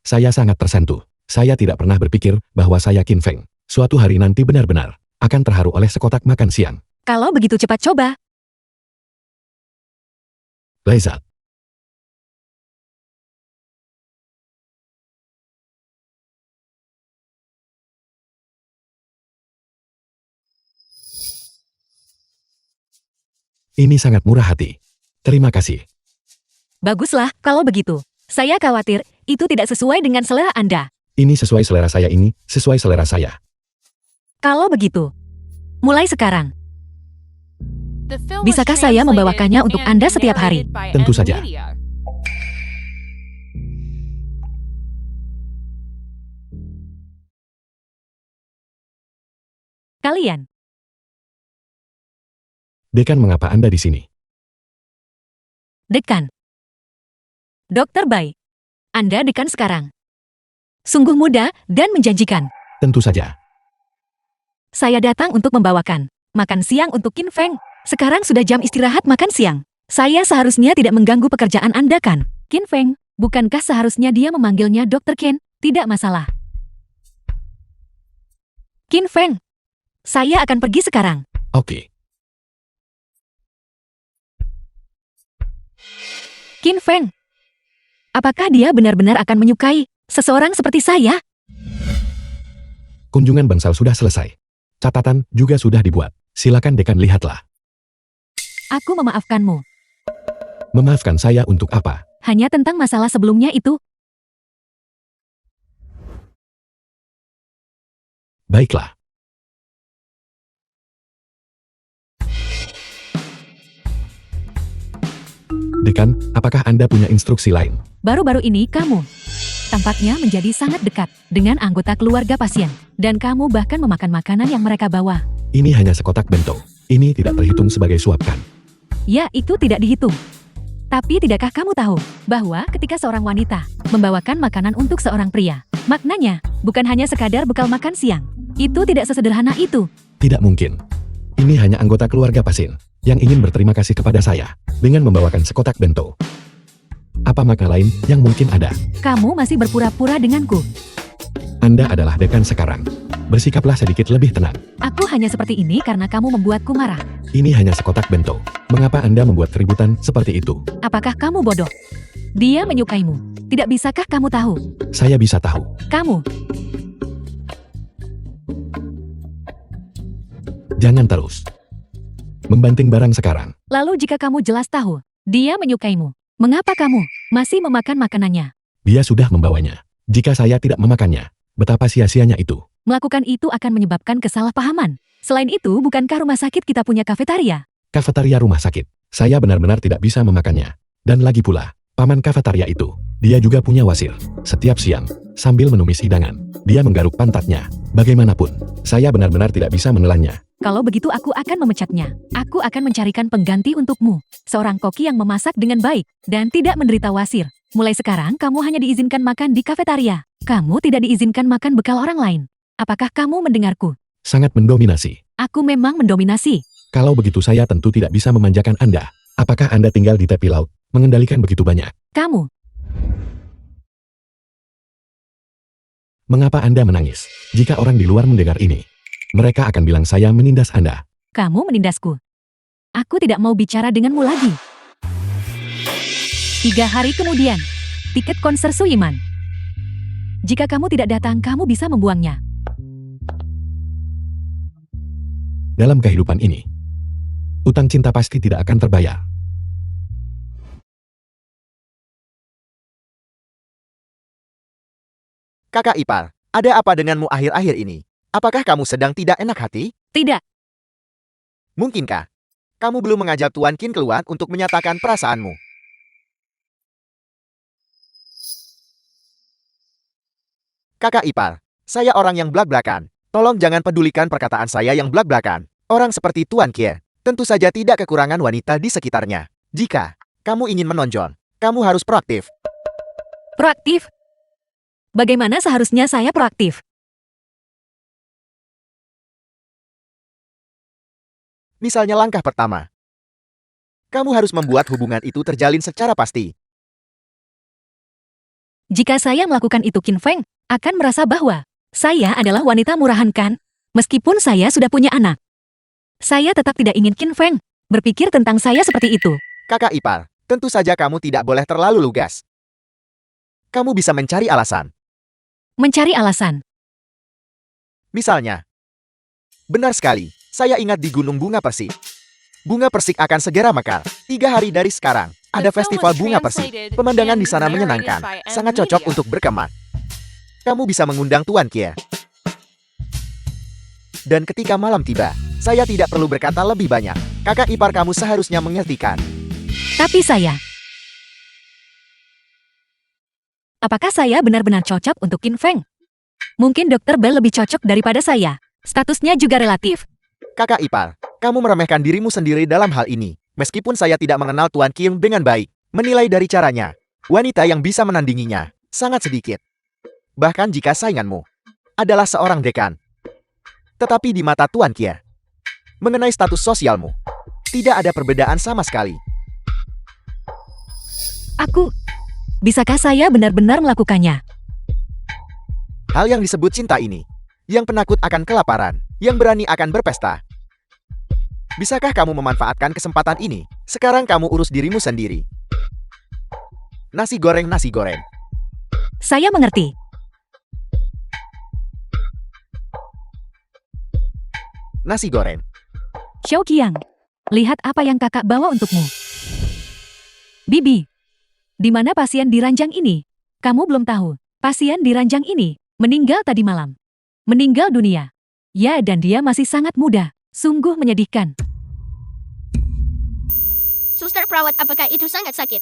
Saya sangat tersentuh. Saya tidak pernah berpikir bahwa saya Qin Feng suatu hari nanti benar-benar akan terharu oleh sekotak makan siang. Kalau begitu cepat coba. Lezat. Ini sangat murah hati. Terima kasih. Baguslah, kalau begitu. Saya khawatir, itu tidak sesuai dengan selera Anda. Ini sesuai selera saya, ini sesuai selera saya. Kalau begitu, mulai sekarang, The film was bisakah saya translated membawakannya untuk and Anda setiap hari? narrated by Tentu M saja. Media. kalian. Dekan, mengapa Anda di sini? Dekan. Dr. Bai. Anda dekan sekarang. Sungguh muda dan menjanjikan. Tentu saja. Saya datang untuk membawakan makan siang untuk Qin Feng. Sekarang sudah jam istirahat makan siang. Saya seharusnya tidak mengganggu pekerjaan Anda kan? Qin Feng, bukankah seharusnya dia memanggilnya Dr. Ken? Tidak masalah. Qin Feng, saya akan pergi sekarang. Oke. Qin Feng, apakah dia benar-benar akan menyukai seseorang seperti saya? Kunjungan bangsal sudah selesai. Catatan juga sudah dibuat. Silakan dekan, lihatlah. Aku memaafkanmu. Memaafkan saya untuk apa? Hanya tentang masalah sebelumnya itu. Baiklah. Dekan, apakah Anda punya instruksi lain? Baru-baru ini kamu tampaknya menjadi sangat dekat dengan anggota keluarga pasien. Dan kamu bahkan memakan makanan yang mereka bawa. Ini hanya sekotak bento. Ini tidak terhitung sebagai suap kan? Ya, itu tidak dihitung. Tapi tidakkah kamu tahu bahwa ketika seorang wanita membawakan makanan untuk seorang pria, maknanya bukan hanya sekadar bekal makan siang. Itu tidak sesederhana itu. Tidak mungkin. Ini hanya anggota keluarga pasien yang ingin berterima kasih kepada saya dengan membawakan sekotak bento. Apa makna lain yang mungkin ada? Kamu masih berpura-pura denganku. Anda adalah dekan sekarang. Bersikaplah sedikit lebih tenang. Aku hanya seperti ini karena kamu membuatku marah. Ini hanya sekotak bento. Mengapa Anda membuat keributan seperti itu? Apakah kamu bodoh? Dia menyukaimu. Tidak bisakah kamu tahu? Saya bisa tahu. Kamu, Jangan terus membanting barang sekarang. lalu jika kamu jelas tahu, dia menyukaimu. Mengapa kamu masih memakan makanannya? Dia sudah membawanya. Jika saya tidak memakannya, betapa sia-sianya itu. Melakukan itu akan menyebabkan kesalahpahaman. Selain itu, bukankah rumah sakit kita punya kafetaria? Kafetaria rumah sakit. Saya benar-benar tidak bisa memakannya. Dan lagi pula, paman kafetaria itu, dia juga punya wasir. Setiap siang, sambil menumis hidangan, dia menggaruk pantatnya. Bagaimanapun, saya benar-benar tidak bisa menelannya. Kalau begitu aku akan memecatnya. Aku akan mencarikan pengganti untukmu. Seorang koki yang memasak dengan baik dan tidak menderita wasir. Mulai sekarang kamu hanya diizinkan makan di kafetaria. Kamu tidak diizinkan makan bekal orang lain. Apakah kamu mendengarku? Sangat mendominasi. Aku memang mendominasi. Kalau begitu saya tentu tidak bisa memanjakan Anda. Apakah Anda tinggal di tepi laut, mengendalikan begitu banyak? Kamu, Mengapa Anda menangis? Jika orang di luar mendengar ini, mereka akan bilang saya menindas Anda. Kamu menindasku. Aku tidak mau bicara denganmu lagi. 3 hari kemudian, tiket konser Suiman. Jika kamu tidak datang, kamu bisa membuangnya. Dalam kehidupan ini, utang cinta pasti tidak akan terbayar. Kakak ipar, ada apa denganmu akhir-akhir ini? Apakah kamu sedang tidak enak hati? Tidak, Mungkinkah kamu belum mengajak Tuan Qin keluar untuk menyatakan perasaanmu? Kakak ipar, saya orang yang blak-blakan. Tolong jangan pedulikan perkataan saya yang blak-blakan. Orang seperti Tuan Qin tentu saja tidak kekurangan wanita di sekitarnya. Jika kamu ingin menonjol, kamu harus proaktif. proaktif. Bagaimana seharusnya saya proaktif? Misalnya langkah pertama, kamu harus membuat hubungan itu terjalin secara pasti. Jika saya melakukan itu, Qin Feng akan merasa bahwa saya adalah wanita murahan, kan? Meskipun saya sudah punya anak. Saya tetap tidak ingin Qin Feng berpikir tentang saya seperti itu. Kakak ipar, tentu saja kamu tidak boleh terlalu lugas. Kamu bisa mencari alasan. Mencari alasan. Misalnya, benar sekali, saya ingat di Gunung Bunga Persik. Bunga persik akan segera mekar. 3 hari dari sekarang, ada festival bunga persik. Pemandangan di sana menyenangkan, sangat cocok untuk berkemah. Kamu bisa mengundang Tuan Qie. Dan ketika malam tiba, saya tidak perlu berkata lebih banyak. Kakak ipar kamu seharusnya mengertikan. Tapi saya... Apakah saya benar-benar cocok untuk Qin Feng? Mungkin Dr. Bell lebih cocok daripada saya. Statusnya juga relatif. Kakak ipar, kamu meremehkan dirimu sendiri dalam hal ini. Meskipun saya tidak mengenal Tuan Kim dengan baik, menilai dari caranya, wanita yang bisa menandinginya sangat sedikit. Bahkan jika sainganmu adalah seorang dekan. Tetapi di mata Tuan Qie, mengenai status sosialmu, tidak ada perbedaan sama sekali. Bisakah saya benar-benar melakukannya? Hal yang disebut cinta ini, yang penakut akan kelaparan, yang berani akan berpesta. Bisakah kamu memanfaatkan kesempatan ini? Sekarang kamu urus dirimu sendiri. Nasi goreng, nasi goreng. Saya mengerti. Nasi goreng. Xiao Qiang, lihat apa yang kakak bawa untukmu. Bibi, di mana pasien di ranjang ini? Kamu belum tahu, pasien di ranjang ini meninggal tadi malam. Meninggal dunia. Ya, dan dia masih sangat muda. Sungguh menyedihkan. Suster perawat, apakah itu sangat sakit?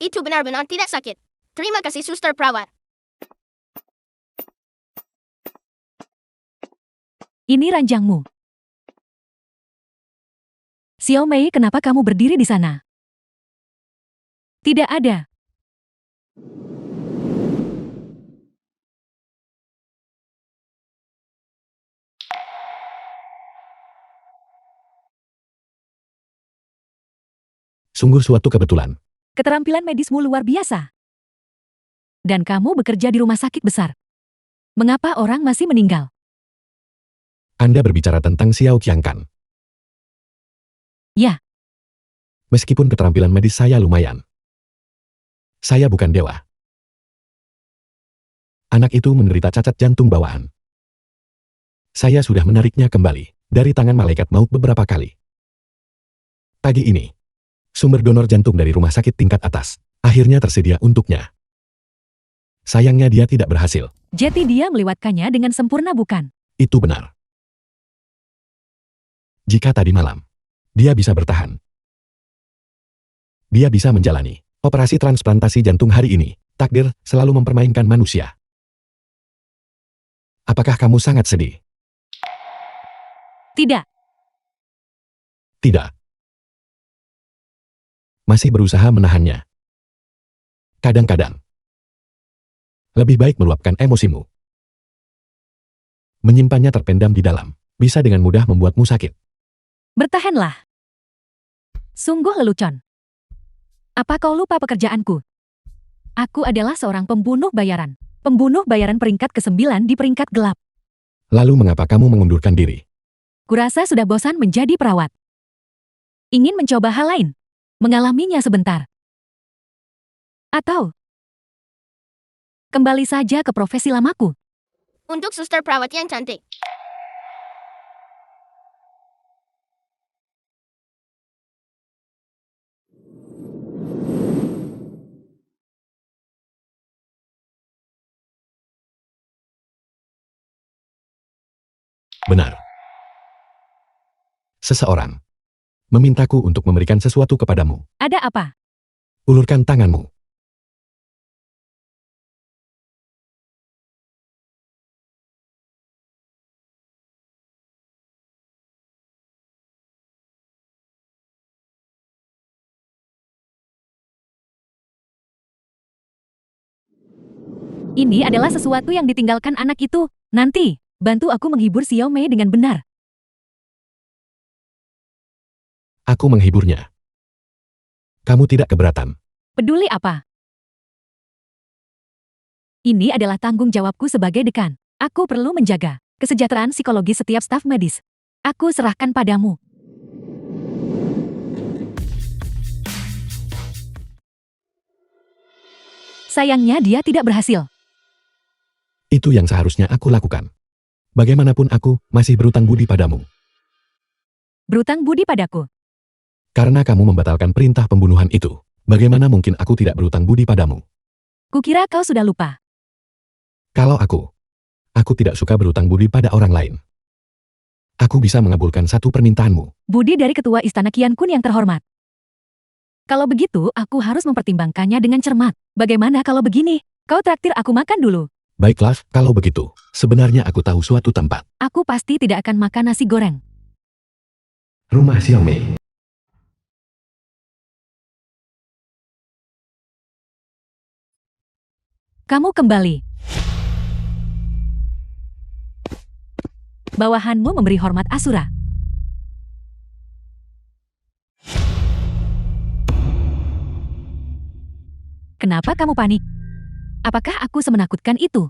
Itu benar-benar tidak sakit. Terima kasih, suster perawat. Ini ranjangmu. Xiao Mei, kenapa kamu berdiri di sana? Tidak ada. Sungguh suatu kebetulan. Keterampilan medismu luar biasa. Dan kamu bekerja di rumah sakit besar. Mengapa orang masih meninggal? Anda berbicara tentang Xiao Qiang, kan? Ya. Meskipun keterampilan medis saya lumayan, saya bukan dewa. Anak itu menderita cacat jantung bawaan. Saya sudah menariknya kembali dari tangan malaikat maut beberapa kali. Pagi ini, sumber donor jantung dari rumah sakit tingkat atas akhirnya tersedia untuknya. Sayangnya dia tidak berhasil. Jadi dia melewatkannya dengan sempurna, bukan? Itu benar. Jika tadi malam, dia bisa bertahan. Dia bisa menjalani operasi transplantasi jantung hari ini. Takdir selalu mempermainkan manusia. Apakah kamu sangat sedih? Tidak. Tidak. Masih berusaha menahannya. Kadang-kadang, lebih baik meluapkan emosimu. Menyimpannya terpendam di dalam, bisa dengan mudah membuatmu sakit. Bertahanlah. Sungguh lelucon. Apa kau lupa pekerjaanku? Aku adalah seorang pembunuh bayaran. Pembunuh bayaran peringkat ke-9 di peringkat gelap. Lalu mengapa kamu mengundurkan diri? Kurasa sudah bosan menjadi perawat. Ingin mencoba hal lain. Mengalaminya sebentar. Atau kembali saja ke profesi lamaku. Untuk suster perawat yang cantik. Benar. Seseorang memintaku untuk memberikan sesuatu kepadamu. Ada apa? Ulurkan tanganmu. Ini adalah sesuatu yang ditinggalkan anak itu. Nanti, bantu aku menghibur Xiao Mei dengan benar. Aku menghiburnya. Kamu tidak keberatan. Peduli apa? Ini adalah tanggung jawabku sebagai dekan. Aku perlu menjaga kesejahteraan psikologi setiap staf medis. Aku serahkan padamu. Sayangnya dia tidak berhasil. Itu yang seharusnya aku lakukan. Bagaimanapun aku masih berutang budi padamu. Berutang budi padaku. Karena kamu membatalkan perintah pembunuhan itu. Bagaimana mungkin aku tidak berutang budi padamu? Kukira kau sudah lupa. Kalau aku tidak suka berutang budi pada orang lain. Aku bisa mengabulkan satu permintaanmu. Budi dari ketua istana Qian Kun yang terhormat. Kalau begitu, aku harus mempertimbangkannya dengan cermat. Bagaimana kalau begini? Kau traktir aku makan dulu. Baiklah, kalau begitu. Sebenarnya aku tahu suatu tempat. Aku pasti tidak akan makan nasi goreng. Rumah Xiao Mei. Kamu kembali. Bawahanmu memberi hormat Asura. Kenapa kamu panik? Apakah aku semenakutkan itu?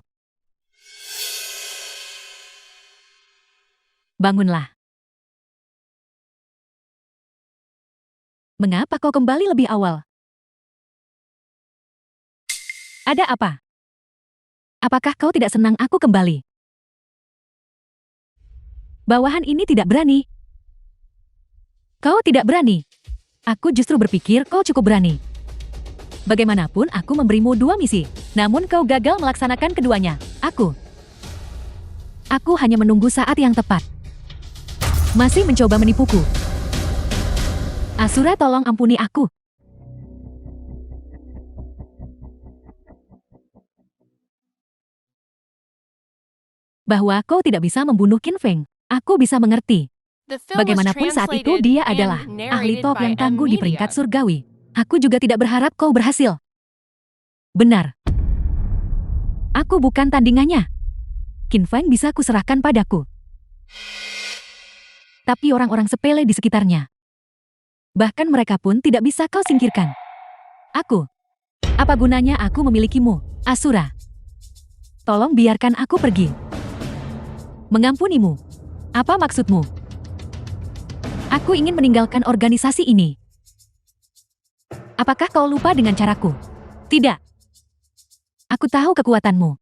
Bangunlah. Mengapa kau kembali lebih awal? Ada apa? Apakah kau tidak senang aku kembali? Bawahan ini tidak berani. Kau tidak berani. Aku justru berpikir kau cukup berani. Bagaimanapun aku memberimu 2 misi, namun kau gagal melaksanakan keduanya. Aku hanya menunggu saat yang tepat. Masih mencoba menipuku. Asura, tolong ampuni aku. Bahwa kau tidak bisa membunuh Qin Feng, aku bisa mengerti. The film was Bagaimanapun saat itu translated dia and adalah ahli narrated top by yang M tangguh di Media. peringkat surgawi. Aku juga tidak berharap kau berhasil. Benar. Aku bukan tandingannya. Qin Feng bisa kuserahkan padaku. Tapi orang-orang sepele di sekitarnya. Bahkan mereka pun tidak bisa kau singkirkan. Aku. Apa gunanya aku memilikimu, Asura? Tolong biarkan aku pergi. Mengampunimu. Apa maksudmu? Aku ingin meninggalkan organisasi ini. Apakah kau lupa dengan caraku? Tidak. Aku tahu kekuatanmu.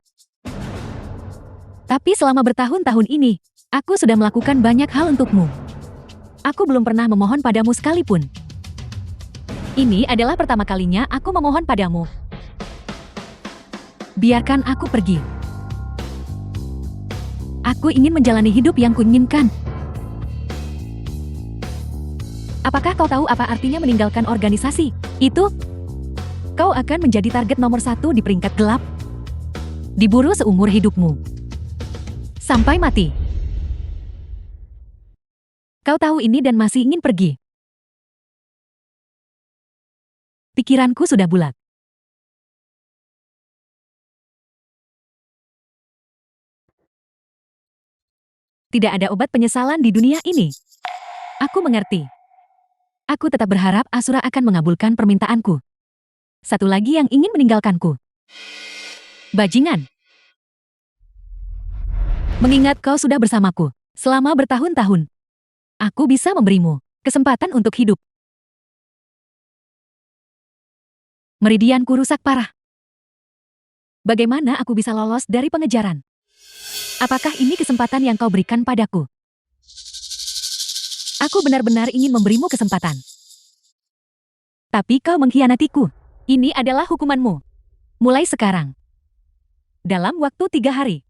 Tapi selama bertahun-tahun ini, aku sudah melakukan banyak hal untukmu. Aku belum pernah memohon padamu sekalipun. Ini adalah pertama kalinya aku memohon padamu. Biarkan aku pergi. Aku ingin menjalani hidup yang kuinginkan. Apakah kau tahu apa artinya meninggalkan organisasi? Itu, kau akan menjadi target nomor 1 di peringkat gelap. Diburu seumur hidupmu. Sampai mati. Kau tahu ini dan masih ingin pergi. Pikiranku sudah bulat. Tidak ada obat penyesalan di dunia ini. Aku mengerti. Aku tetap berharap Asura akan mengabulkan permintaanku. Satu lagi yang ingin meninggalkanku. Bajingan. Mengingat kau sudah bersamaku selama bertahun-tahun, aku bisa memberimu kesempatan untuk hidup. Meridianku rusak parah. Bagaimana aku bisa lolos dari pengejaran? Apakah ini kesempatan yang kau berikan padaku? Aku benar-benar ingin memberimu kesempatan. Tapi kau mengkhianatiku. Ini adalah hukumanmu. Mulai sekarang. Dalam waktu 3 hari,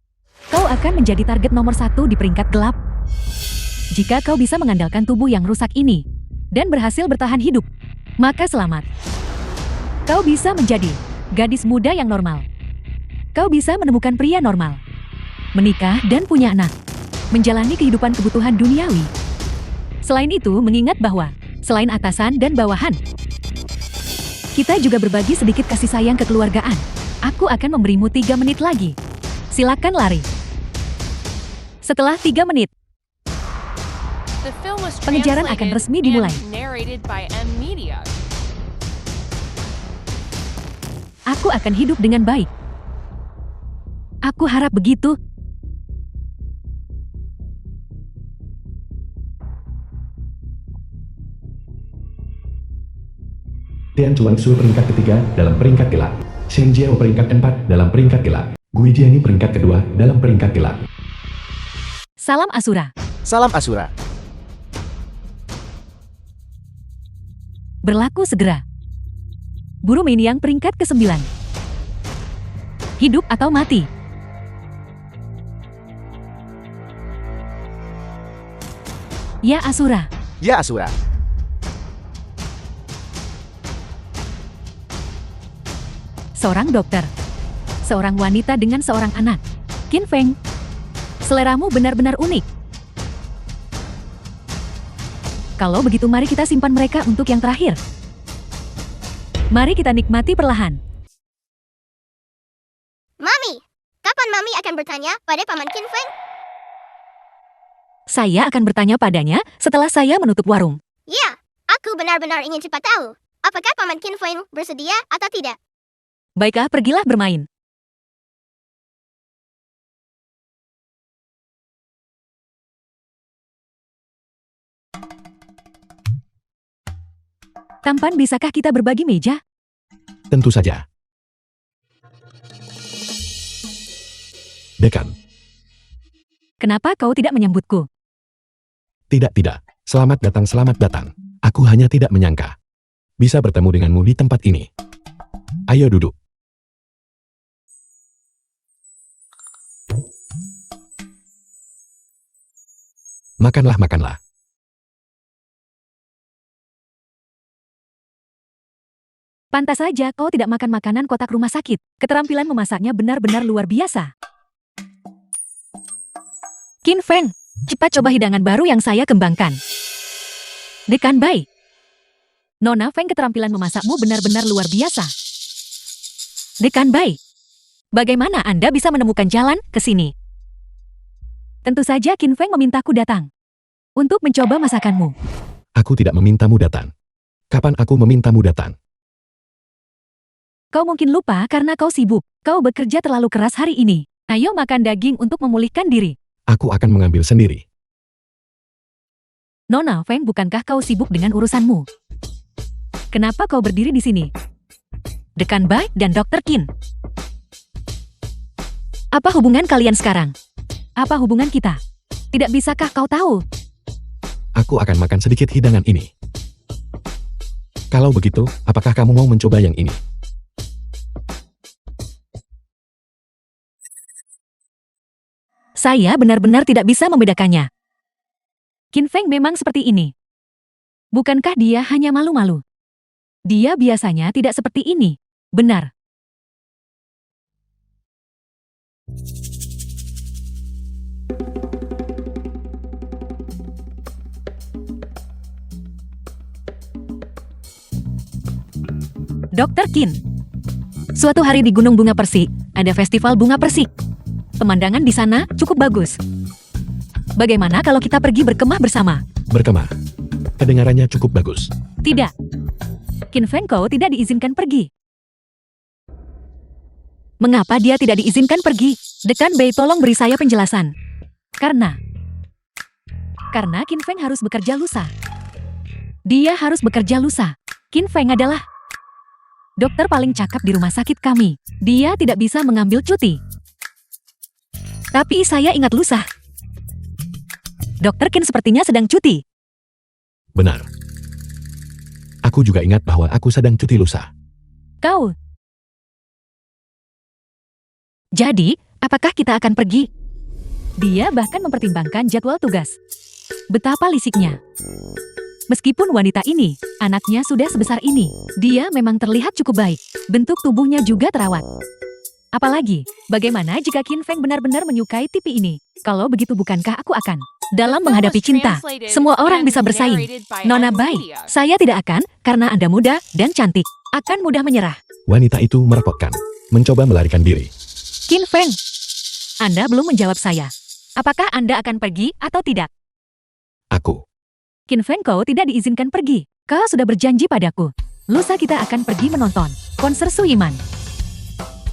kau akan menjadi target nomor 1 di peringkat gelap. Jika kau bisa mengandalkan tubuh yang rusak ini dan berhasil bertahan hidup, maka selamat. Kau bisa menjadi gadis muda yang normal. Kau bisa menemukan pria normal, menikah dan punya anak, menjalani kehidupan kebutuhan duniawi. Selain itu, mengingat bahwa selain atasan dan bawahan, kita juga berbagi sedikit kasih sayang kekeluargaan. Aku akan memberimu 3 menit lagi. Silakan lari. Setelah 3 menit, The film was pengejaran akan translated resmi dimulai. and narrated by M Media. Aku akan hidup dengan baik. Aku harap begitu. Tian Chuangsu peringkat ketiga dalam peringkat gelap. Shen Jiao peringkat 4 dalam peringkat gelap. Gui Jiani peringkat kedua dalam peringkat gelap. Salam Asura. Salam Asura. Berlaku segera. Buru Meniang peringkat ke-9. Hidup atau mati. Ya Asura. Ya Asura. Seorang dokter. Seorang wanita dengan seorang anak. Qin Feng. Seleramu benar-benar unik. Kalau begitu mari kita simpan mereka untuk yang terakhir. Mari kita nikmati perlahan. Mami, kapan Mami akan bertanya pada Paman Qin Feng? Saya akan bertanya padanya setelah saya menutup warung. Ya, aku benar-benar ingin cepat tahu. Apakah Paman Qin Feng bersedia atau tidak? Baiklah, pergilah bermain. Tampan, bisakah kita berbagi meja? Tentu saja. Dekan. Kenapa kau tidak menyambutku? Tidak. Selamat datang. Aku hanya tidak menyangka bisa bertemu denganmu di tempat ini. Ayo duduk. Makanlah. Pantas saja kau tidak makan makanan kotak rumah sakit. Keterampilan memasaknya benar-benar luar biasa. Qin Feng, cepat coba hidangan baru yang saya kembangkan. Dekan Bai. Nona Feng, keterampilan memasakmu benar-benar luar biasa. Dekan Bai, bagaimana Anda bisa menemukan jalan ke sini? Tentu saja Qin Feng memintaku datang untuk mencoba masakanmu. Aku tidak memintamu datang. Kapan aku memintamu datang? Kau mungkin lupa karena kau sibuk. Kau bekerja terlalu keras hari ini. Ayo makan daging untuk memulihkan diri. Aku akan mengambil sendiri. Nona Feng, bukankah kau sibuk dengan urusanmu? Kenapa kau berdiri di sini? Dekan Bai dan Dr. Qin. Apa hubungan kalian sekarang? Apa hubungan kita? Tidak bisakah kau tahu? Aku akan makan sedikit hidangan ini. Kalau begitu, apakah kamu mau mencoba yang ini? Saya benar-benar tidak bisa membedakannya. Qin Feng memang seperti ini. Bukankah dia hanya malu-malu? Dia biasanya tidak seperti ini. Benar. Dr. Qin. Suatu hari di Gunung Bunga Persik, ada festival bunga persik. Pemandangan di sana cukup bagus. Bagaimana kalau kita pergi berkemah bersama? Berkemah. Kedengarannya cukup bagus. Tidak. Qin Feng, kau tidak diizinkan pergi. Mengapa dia tidak diizinkan pergi? Dekan Bei, tolong beri saya penjelasan. Karena Qin Feng harus bekerja lusa. Dia harus bekerja lusa. Qin Feng adalah dokter paling cakap di rumah sakit kami. Dia tidak bisa mengambil cuti. Tapi saya ingat lusa. Dokter Qin sepertinya sedang cuti. Benar. Aku juga ingat bahwa aku sedang cuti lusa. Kau. Jadi, apakah kita akan pergi? Dia bahkan mempertimbangkan jadwal tugas. Betapa lisiknya. Meskipun wanita ini, anaknya sudah sebesar ini, dia memang terlihat cukup baik. Bentuk tubuhnya juga terawat. Apalagi, bagaimana jika Qin Feng benar-benar menyukai TV ini? Kalau begitu bukankah aku akan? Dalam menghadapi cinta, semua orang bisa bersaing. Nona Bai, saya tidak akan, karena Anda muda dan cantik, akan mudah menyerah. Wanita itu merepotkan, mencoba melarikan diri. Qin Feng, Anda belum menjawab saya. Apakah Anda akan pergi atau tidak? Aku. Qin Feng, kau tidak diizinkan pergi. Kau sudah berjanji padaku. Lusa kita akan pergi menonton konser Su Yiman.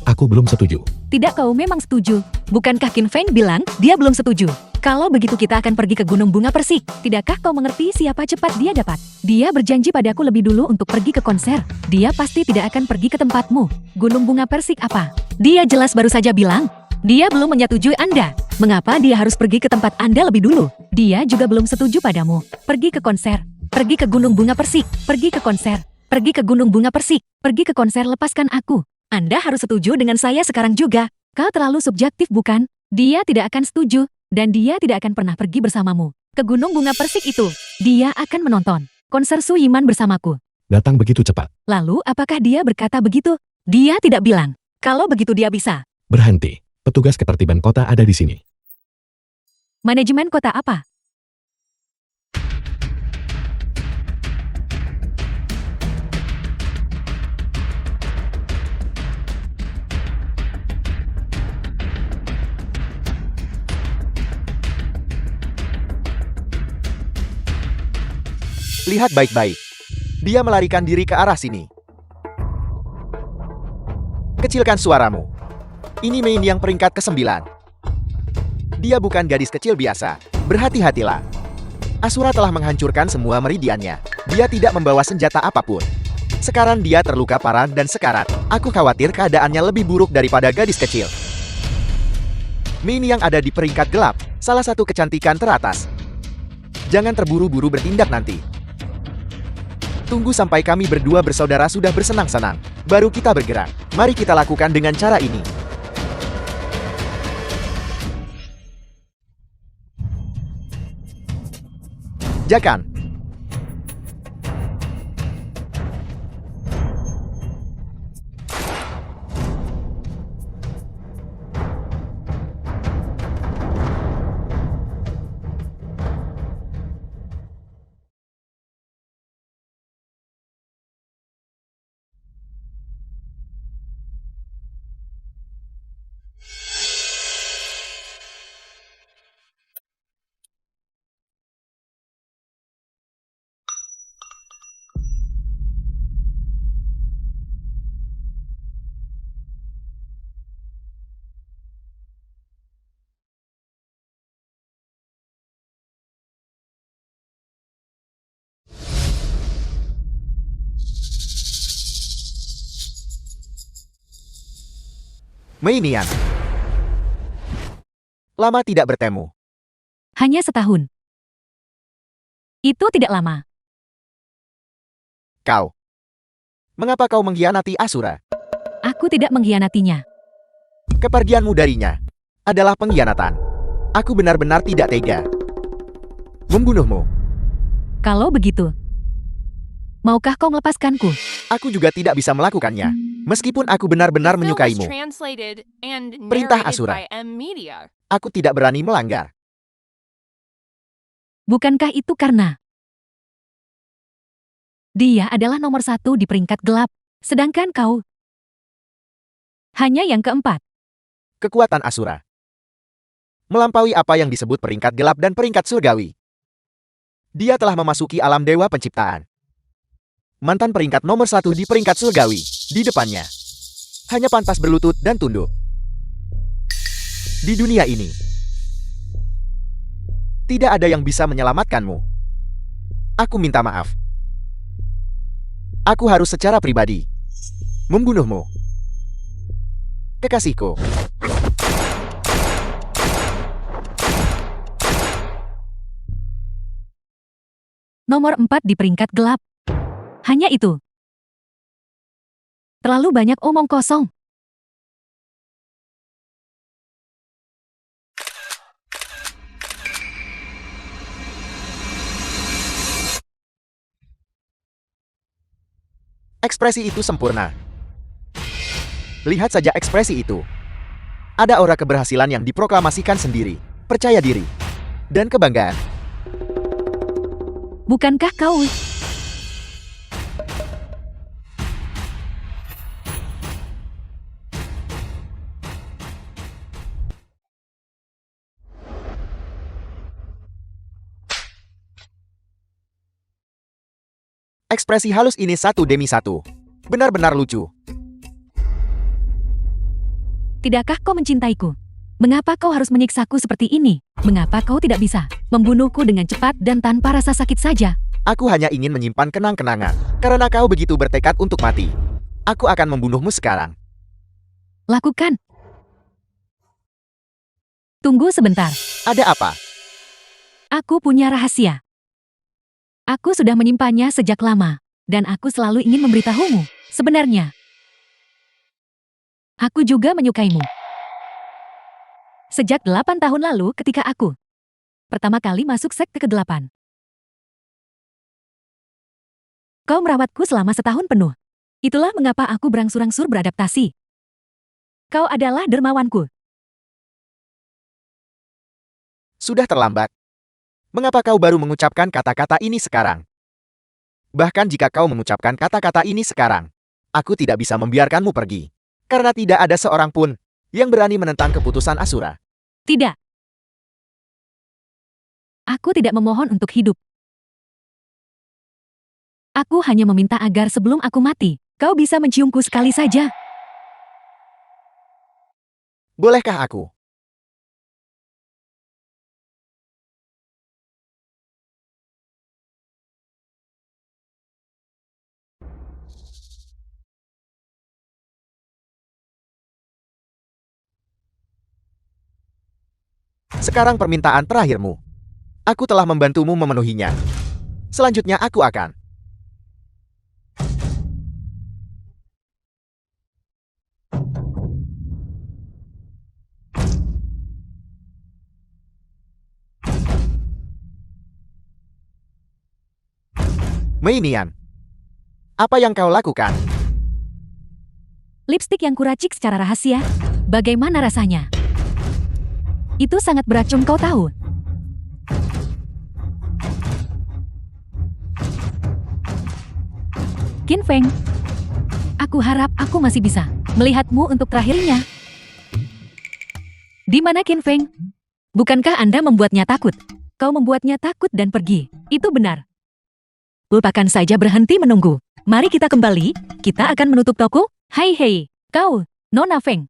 Aku belum setuju. Tidak, kau memang setuju. Bukankah Qin Feng bilang dia belum setuju? Kalau begitu kita akan pergi ke Gunung Bunga Persik. Tidakkah kau mengerti siapa cepat dia dapat? Dia berjanji padaku lebih dulu untuk pergi ke konser. Dia pasti tidak akan pergi ke tempatmu. Gunung Bunga Persik apa? Dia jelas baru saja bilang. Dia belum menyetujui Anda. Mengapa dia harus pergi ke tempat Anda lebih dulu? Dia juga belum setuju padamu. Pergi ke konser. Pergi ke Gunung Bunga Persik. Pergi ke konser. Pergi ke Gunung Bunga Persik. Pergi ke konser, lepaskan aku. Anda harus setuju dengan saya sekarang juga. Kau terlalu subjektif, bukan? Dia tidak akan setuju. Dan dia tidak akan pernah pergi bersamamu. Ke Gunung Bunga Persik itu. Dia akan menonton konser Su Yiman bersamaku. Datang begitu cepat. Lalu apakah dia berkata begitu? Dia tidak bilang. Kalau begitu dia bisa. Berhenti. Petugas ketertiban kota ada di sini. Manajemen kota apa? Lihat baik-baik. Dia melarikan diri ke arah sini. Kecilkan suaramu. Ini Mein yang peringkat ke-9. Dia bukan gadis kecil biasa. Berhati-hatilah. Asura telah menghancurkan semua meridiannya. Dia tidak membawa senjata apapun. Sekarang dia terluka parah dan sekarat. Aku khawatir keadaannya lebih buruk daripada gadis kecil. Mein yang ada di peringkat gelap, salah satu kecantikan teratas. Jangan terburu-buru bertindak nanti. Tunggu sampai kami berdua bersaudara sudah bersenang-senang. Baru kita bergerak. Mari kita lakukan dengan cara ini. Jakan. Meinian. Lama tidak bertemu. Hanya setahun. Itu tidak lama. Kau. Mengapa kau mengkhianati Asura? Aku tidak mengkhianatinya. Kepergianmu darinya adalah pengkhianatan. Aku benar-benar tidak tega membunuhmu. Kalau begitu, maukah kau melepaskanku? Aku juga tidak bisa melakukannya. Meskipun aku benar-benar The film was menyukaimu, translated and Perintah narrated Asura. by M Media. aku tidak berani melanggar. Bukankah itu karena dia adalah nomor 1 di peringkat gelap, sedangkan kau hanya yang keempat? Kekuatan Asura melampaui apa yang disebut peringkat gelap dan peringkat surgawi. Dia telah memasuki alam dewa penciptaan. Mantan peringkat nomor 1 di peringkat surgawi, di depannya hanya pantas berlutut dan tunduk. Di dunia ini, Tidak ada yang bisa menyelamatkanmu. Aku minta maaf. Aku harus secara pribadi membunuhmu. Kekasihku. Nomor 4 di peringkat gelap. Hanya itu. Terlalu banyak omong kosong. Ekspresi itu sempurna. Lihat saja ekspresi itu. Ada aura keberhasilan yang diproklamasikan sendiri, percaya diri, dan kebanggaan. Bukankah kau? Ekspresi halus ini satu demi satu. Benar-benar lucu. Tidakkah kau mencintaiku? Mengapa kau harus menyiksaku seperti ini? Mengapa kau tidak bisa membunuhku dengan cepat dan tanpa rasa sakit saja? Aku hanya ingin menyimpan kenang-kenangan. Karena kau begitu bertekad untuk mati. Aku akan membunuhmu sekarang. Lakukan. Tunggu sebentar. Ada apa? Aku punya rahasia. Aku sudah menyimpannya sejak lama, dan aku selalu ingin memberitahumu. Sebenarnya, aku juga menyukaimu. Sejak 8 tahun lalu ketika aku pertama kali masuk sekte ke-8. Kau merawatku selama setahun penuh. Itulah mengapa aku berangsur-angsur beradaptasi. Kau adalah dermawanku. Sudah terlambat. Mengapa kau baru mengucapkan kata-kata ini sekarang? Bahkan jika kau mengucapkan kata-kata ini sekarang, aku tidak bisa membiarkanmu pergi. Karena tidak ada seorang pun yang berani menentang keputusan Asura. Tidak. Aku tidak memohon untuk hidup. Aku hanya meminta agar sebelum aku mati, kau bisa menciumku sekali saja. Bolehkah aku? Sekarang permintaan terakhirmu. Aku telah membantumu memenuhinya. Selanjutnya aku akan. Meinian. Apa yang kau lakukan? Lipstik yang kuracik secara rahasia. Bagaimana rasanya? Itu sangat beracun, kau tahu. Qin Feng, aku harap aku masih bisa melihatmu untuk terakhirnya. Di mana Qin Feng? Bukankah Anda membuatnya takut? Kau membuatnya takut dan pergi. Itu benar. Lupakan saja berhenti menunggu. Mari kita kembali. Kita akan menutup toko. Hei, kau, Nona Feng.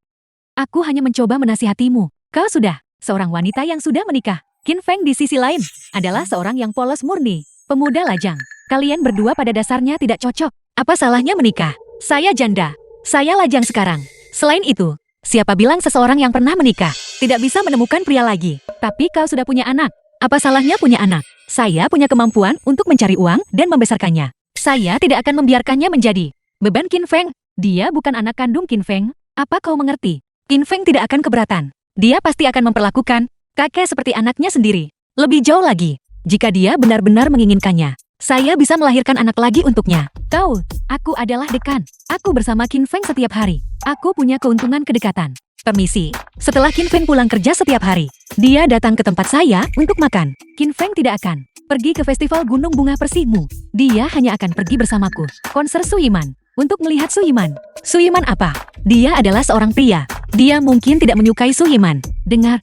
Aku hanya mencoba menasihatimu. Kau sudah seorang wanita yang sudah menikah. Qin Feng di sisi lain adalah seorang yang polos murni, pemuda lajang. Kalian berdua pada dasarnya tidak cocok. Apa salahnya menikah? Saya janda. Saya lajang sekarang. Selain itu, siapa bilang seseorang yang pernah menikah tidak bisa menemukan pria lagi? Tapi kau sudah punya anak. Apa salahnya punya anak? Saya punya kemampuan untuk mencari uang dan membesarkannya. Saya tidak akan membiarkannya menjadi beban Qin Feng. Dia bukan anak kandung Qin Feng. Apa kau mengerti? Qin Feng tidak akan keberatan. Dia pasti akan memperlakukan kakek seperti anaknya sendiri. Lebih jauh lagi, jika dia benar-benar menginginkannya, saya bisa melahirkan anak lagi untuknya. Tahu, aku adalah dekan. Aku bersama Qin Feng setiap hari. Aku punya keuntungan kedekatan. Permisi, setelah Qin Feng pulang kerja setiap hari, dia datang ke tempat saya untuk makan. Qin Feng tidak akan pergi ke festival Gunung Bunga Persihmu. Dia hanya akan pergi bersamaku. Konser Suyiman. Untuk melihat Suyiman. Suyiman apa? Dia adalah seorang pria. Dia mungkin tidak menyukai Suyiman. Dengar.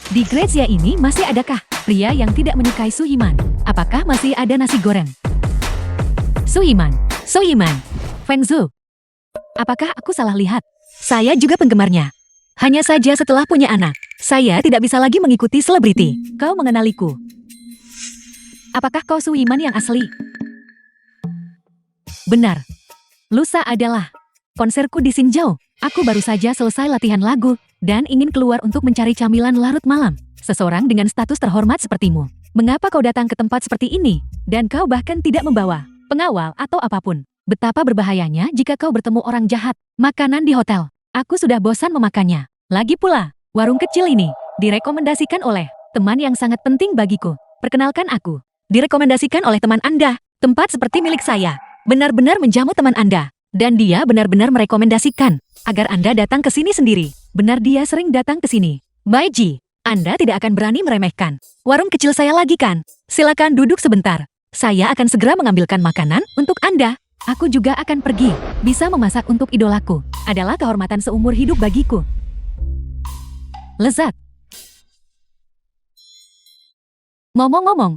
Di Grazia ini masih adakah pria yang tidak menyukai Suyiman? Apakah masih ada nasi goreng? Suyiman. Feng Zhu. Apakah aku salah lihat? Saya juga penggemarnya. Hanya saja setelah punya anak, saya tidak bisa lagi mengikuti selebriti. Kau mengenaliku. Apakah kau Suiman yang asli? Benar. Lusa adalah konserku di Xinjiao. Aku baru saja selesai latihan lagu dan ingin keluar untuk mencari camilan larut malam. Seseorang dengan status terhormat sepertimu. Mengapa kau datang ke tempat seperti ini? Dan kau bahkan tidak membawa pengawal atau apapun. Betapa berbahayanya jika kau bertemu orang jahat. Makanan di hotel. Aku sudah bosan memakannya. Lagi pula, warung kecil ini direkomendasikan oleh teman yang sangat penting bagiku. Perkenalkan aku. Direkomendasikan oleh teman Anda. Tempat seperti milik saya. Benar-benar menjamu teman Anda. Dan dia benar-benar merekomendasikan agar Anda datang ke sini sendiri. Benar dia sering datang ke sini. Baiji, Anda tidak akan berani meremehkan. Warung kecil saya lagi kan? Silakan duduk sebentar. Saya akan segera mengambilkan makanan untuk Anda. Aku juga akan pergi. Bisa memasak untuk idolaku adalah kehormatan seumur hidup bagiku. Lezat. Ngomong-ngomong,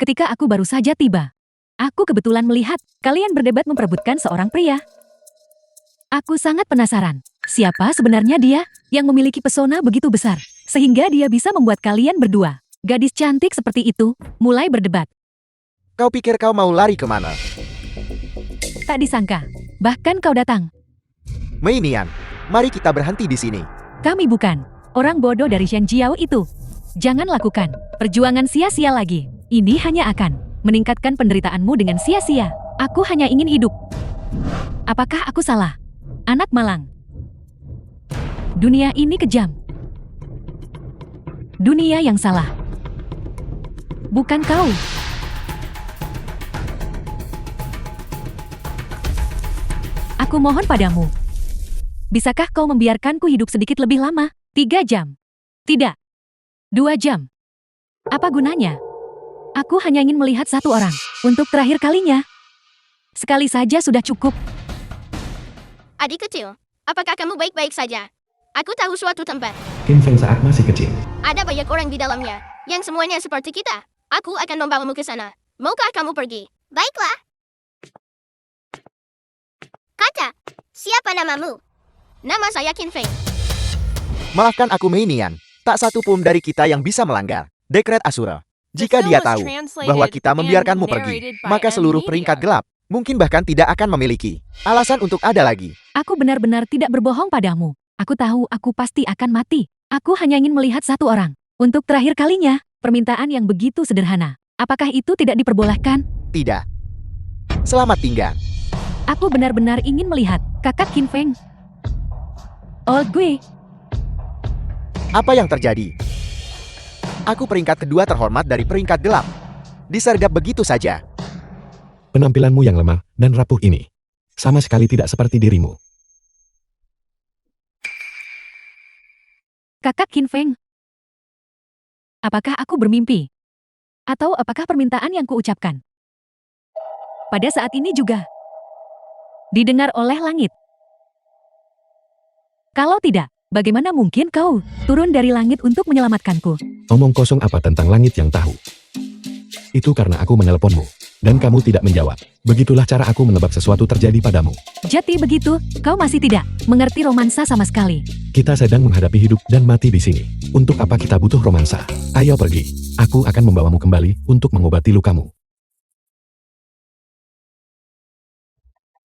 ketika aku baru saja tiba, aku kebetulan melihat kalian berdebat memperebutkan seorang pria. Aku sangat penasaran, siapa sebenarnya dia yang memiliki pesona begitu besar, sehingga dia bisa membuat kalian berdua, gadis cantik seperti itu, mulai berdebat. Kau pikir kau mau lari kemana? Tak disangka, bahkan kau datang. Mei Nian, mari kita berhenti di sini. Kami bukan orang bodoh dari Xianjiao itu. Jangan lakukan perjuangan sia-sia lagi. Ini hanya akan meningkatkan penderitaanmu dengan sia-sia. Aku hanya ingin hidup. Apakah aku salah? Anak malang. Dunia ini kejam. Dunia yang salah. Bukan kau. Aku mohon padamu. Bisakah kau membiarkanku hidup sedikit lebih lama? 3 jam. Tidak. 2 jam. Apa gunanya? Aku hanya ingin melihat satu orang. Untuk terakhir kalinya. Sekali saja sudah cukup. Adik kecil, apakah kamu baik-baik saja? Aku tahu suatu tempat. Qin Feng saat masih kecil. Ada banyak orang di dalamnya, yang semuanya seperti kita. Aku akan membawamu ke sana. Maukah kamu pergi? Baiklah. Kata, siapa namamu? Nama saya Qin Feng. Maafkan aku Mei Nian, tak satu pun dari kita yang bisa melanggar dekret Asura. The Jika film dia was tahu translated bahwa kita and membiarkanmu pergi, narrated by maka seluruh M peringkat Media. gelap mungkin bahkan tidak akan memiliki alasan untuk ada lagi. Aku benar-benar tidak berbohong padamu. Aku tahu aku pasti akan mati. Aku hanya ingin melihat satu orang. Untuk terakhir kalinya, permintaan yang begitu sederhana. Apakah itu tidak diperbolehkan? Tidak. Selamat tinggal. Aku benar-benar ingin melihat kakak Qin Feng. Old gue. Apa yang terjadi? Aku peringkat kedua terhormat dari peringkat gelap. Disergap begitu saja. Penampilanmu yang lemah dan rapuh ini sama sekali tidak seperti dirimu. Kakak Qin Feng. Apakah aku bermimpi? Atau apakah permintaan yang kuucapkan pada saat ini juga didengar oleh langit? Kalau tidak, bagaimana mungkin kau turun dari langit untuk menyelamatkanku? Omong kosong apa tentang langit yang tahu? Itu karena aku menelponmu, dan kamu tidak menjawab. Begitulah cara aku menebak sesuatu terjadi padamu. Jadi begitu, kau masih tidak mengerti romansa sama sekali. Kita sedang menghadapi hidup dan mati di sini. Untuk apa kita butuh romansa? Ayo pergi. Aku akan membawamu kembali untuk mengobati lukamu.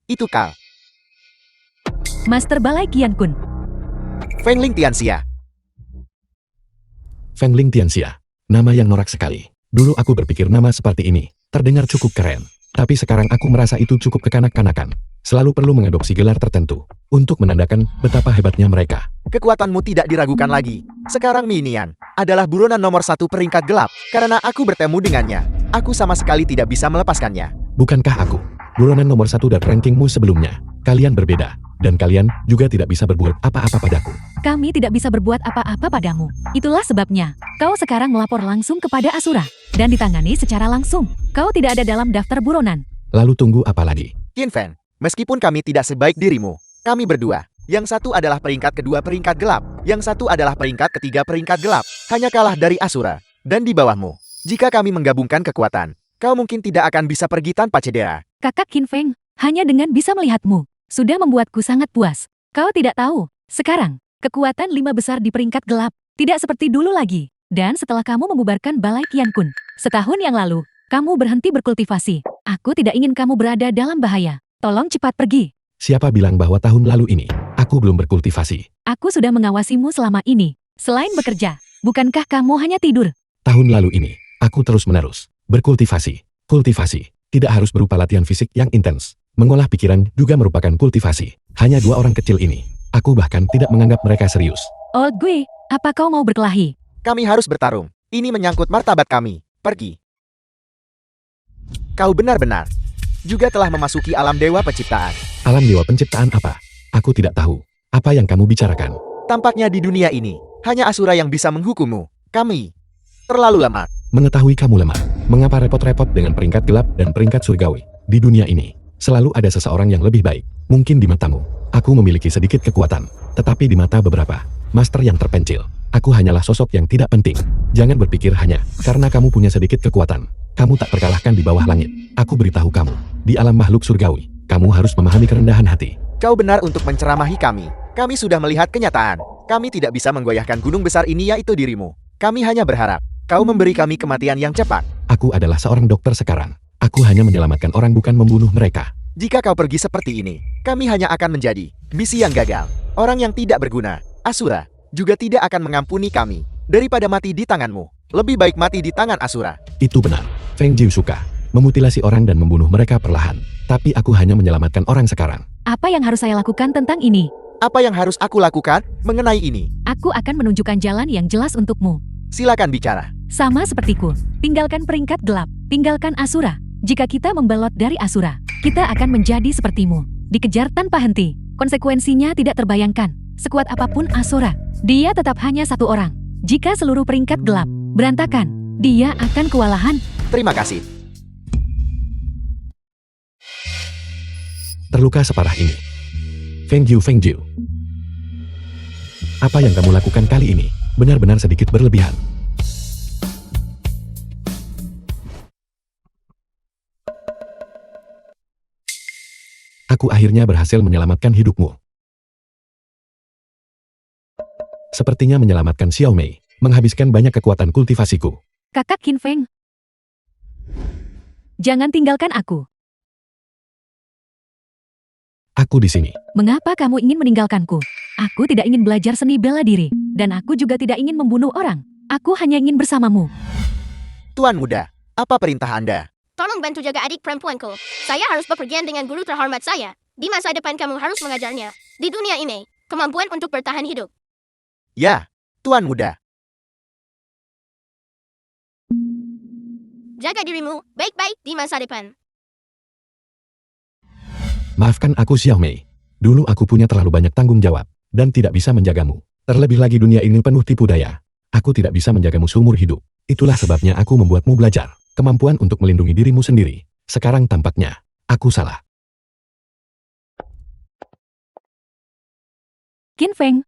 Itu kau, Master Balai Qian Kun. Feng Ling Tianxia. Feng Ling Tianxia. Nama yang norak sekali. Dulu aku berpikir nama seperti ini terdengar cukup keren. Tapi sekarang aku merasa itu cukup kekanak-kanakan. Selalu perlu mengadopsi gelar tertentu untuk menandakan betapa hebatnya mereka. Kekuatanmu tidak diragukan lagi. Sekarang Mei Nian adalah buronan nomor 1 peringkat gelap. Karena aku bertemu dengannya, aku sama sekali tidak bisa melepaskannya. Bukankah aku buronan nomor 1 dan rankingmu sebelumnya? Kalian berbeda, dan kalian juga tidak bisa berbuat apa-apa padaku. Kami tidak bisa berbuat apa-apa padamu. Itulah sebabnya, kau sekarang melapor langsung kepada Asura, dan ditangani secara langsung. Kau tidak ada dalam daftar buronan. Lalu tunggu apa lagi? Qin Feng, meskipun kami tidak sebaik dirimu, kami berdua. Yang satu adalah peringkat kedua peringkat gelap, yang satu adalah peringkat ketiga peringkat gelap. Hanya kalah dari Asura, dan di bawahmu. Jika kami menggabungkan kekuatan, kau mungkin tidak akan bisa pergi tanpa cedera. Kakak Qin Feng, hanya dengan bisa melihatmu, sudah membuatku sangat puas. Kau tidak tahu, sekarang, Kekuatan 5 besar di peringkat gelap. Tidak seperti dulu lagi. Dan setelah kamu membubarkan Balai Qiankun, setahun yang lalu, kamu berhenti berkultivasi. Aku tidak ingin kamu berada dalam bahaya. Tolong cepat pergi. Siapa bilang bahwa tahun lalu ini, aku belum berkultivasi? Aku sudah mengawasimu selama ini. Selain bekerja, bukankah kamu hanya tidur? Tahun lalu ini, aku terus-menerus berkultivasi. Kultivasi tidak harus berupa latihan fisik yang intens. Mengolah pikiran juga merupakan kultivasi. Hanya 2 orang kecil ini, aku bahkan tidak menganggap mereka serius. Old Gue, apa kau mau berkelahi? Kami harus bertarung. Ini menyangkut martabat kami. Pergi. Kau benar-benar juga telah memasuki alam dewa penciptaan. Alam dewa penciptaan apa? Aku tidak tahu. Apa yang kamu bicarakan? Tampaknya di dunia ini, hanya Asura yang bisa menghukummu. Kami terlalu lemah. Mengetahui kamu lemah, mengapa repot-repot dengan peringkat gelap dan peringkat surgawi? Di dunia ini, selalu ada seseorang yang lebih baik. Mungkin di matamu, aku memiliki sedikit kekuatan. Tetapi di mata beberapa master yang terpencil, aku hanyalah sosok yang tidak penting. Jangan berpikir hanya karena kamu punya sedikit kekuatan, kamu tak terkalahkan di bawah langit. Aku beritahu kamu, di alam makhluk surgawi, kamu harus memahami kerendahan hati. Kau benar untuk menceramahi kami. Kami sudah melihat kenyataan. Kami tidak bisa menggoyahkan gunung besar ini, yaitu dirimu. Kami hanya berharap kau memberi kami kematian yang cepat. Aku adalah seorang dokter sekarang. Aku hanya menyelamatkan orang, bukan membunuh mereka. Jika kau pergi seperti ini, kami hanya akan menjadi misi yang gagal. Orang yang tidak berguna. Asura juga tidak akan mengampuni kami. Daripada mati di tanganmu, lebih baik mati di tangan Asura. Itu benar. Feng Jiu suka memutilasi orang dan membunuh mereka perlahan. Tapi aku hanya menyelamatkan orang sekarang. Apa yang harus saya lakukan tentang ini? Apa yang harus aku lakukan mengenai ini? Aku akan menunjukkan jalan yang jelas untukmu. Silakan bicara. Sama sepertiku, tinggalkan peringkat gelap, tinggalkan Asura. Jika kita membelot dari Asura, kita akan menjadi sepertimu. Dikejar tanpa henti, konsekuensinya tidak terbayangkan. Sekuat apapun Asura, dia tetap hanya 1 orang. Jika seluruh peringkat gelap berantakan, dia akan kewalahan. Terima kasih. Terluka separah ini. Feng Jiu. Apa yang kamu lakukan kali ini benar-benar sedikit berlebihan. Aku akhirnya berhasil menyelamatkan hidupmu. Sepertinya menyelamatkan Xiao Mei, menghabiskan banyak kekuatan kultivasiku. Kakak Qin Feng, jangan tinggalkan aku. Aku di sini. Mengapa kamu ingin meninggalkanku? Aku tidak ingin belajar seni bela diri, dan aku juga tidak ingin membunuh orang. Aku hanya ingin bersamamu. Tuan muda, apa perintah Anda? Tolong bantu jaga adik perempuanku. Saya harus bepergian dengan guru terhormat saya. Di masa depan kamu harus mengajarnya. Di dunia ini, kemampuan untuk bertahan hidup. Ya, Tuan muda. Jaga dirimu baik-baik di masa depan. Maafkan aku Xiao Mei. Dulu aku punya terlalu banyak tanggung jawab, dan tidak bisa menjagamu. Terlebih lagi dunia ini penuh tipu daya. Aku tidak bisa menjagamu seumur hidup. Itulah sebabnya aku membuatmu belajar kemampuan untuk melindungi dirimu sendiri. Sekarang tampaknya, aku salah. Qin Feng,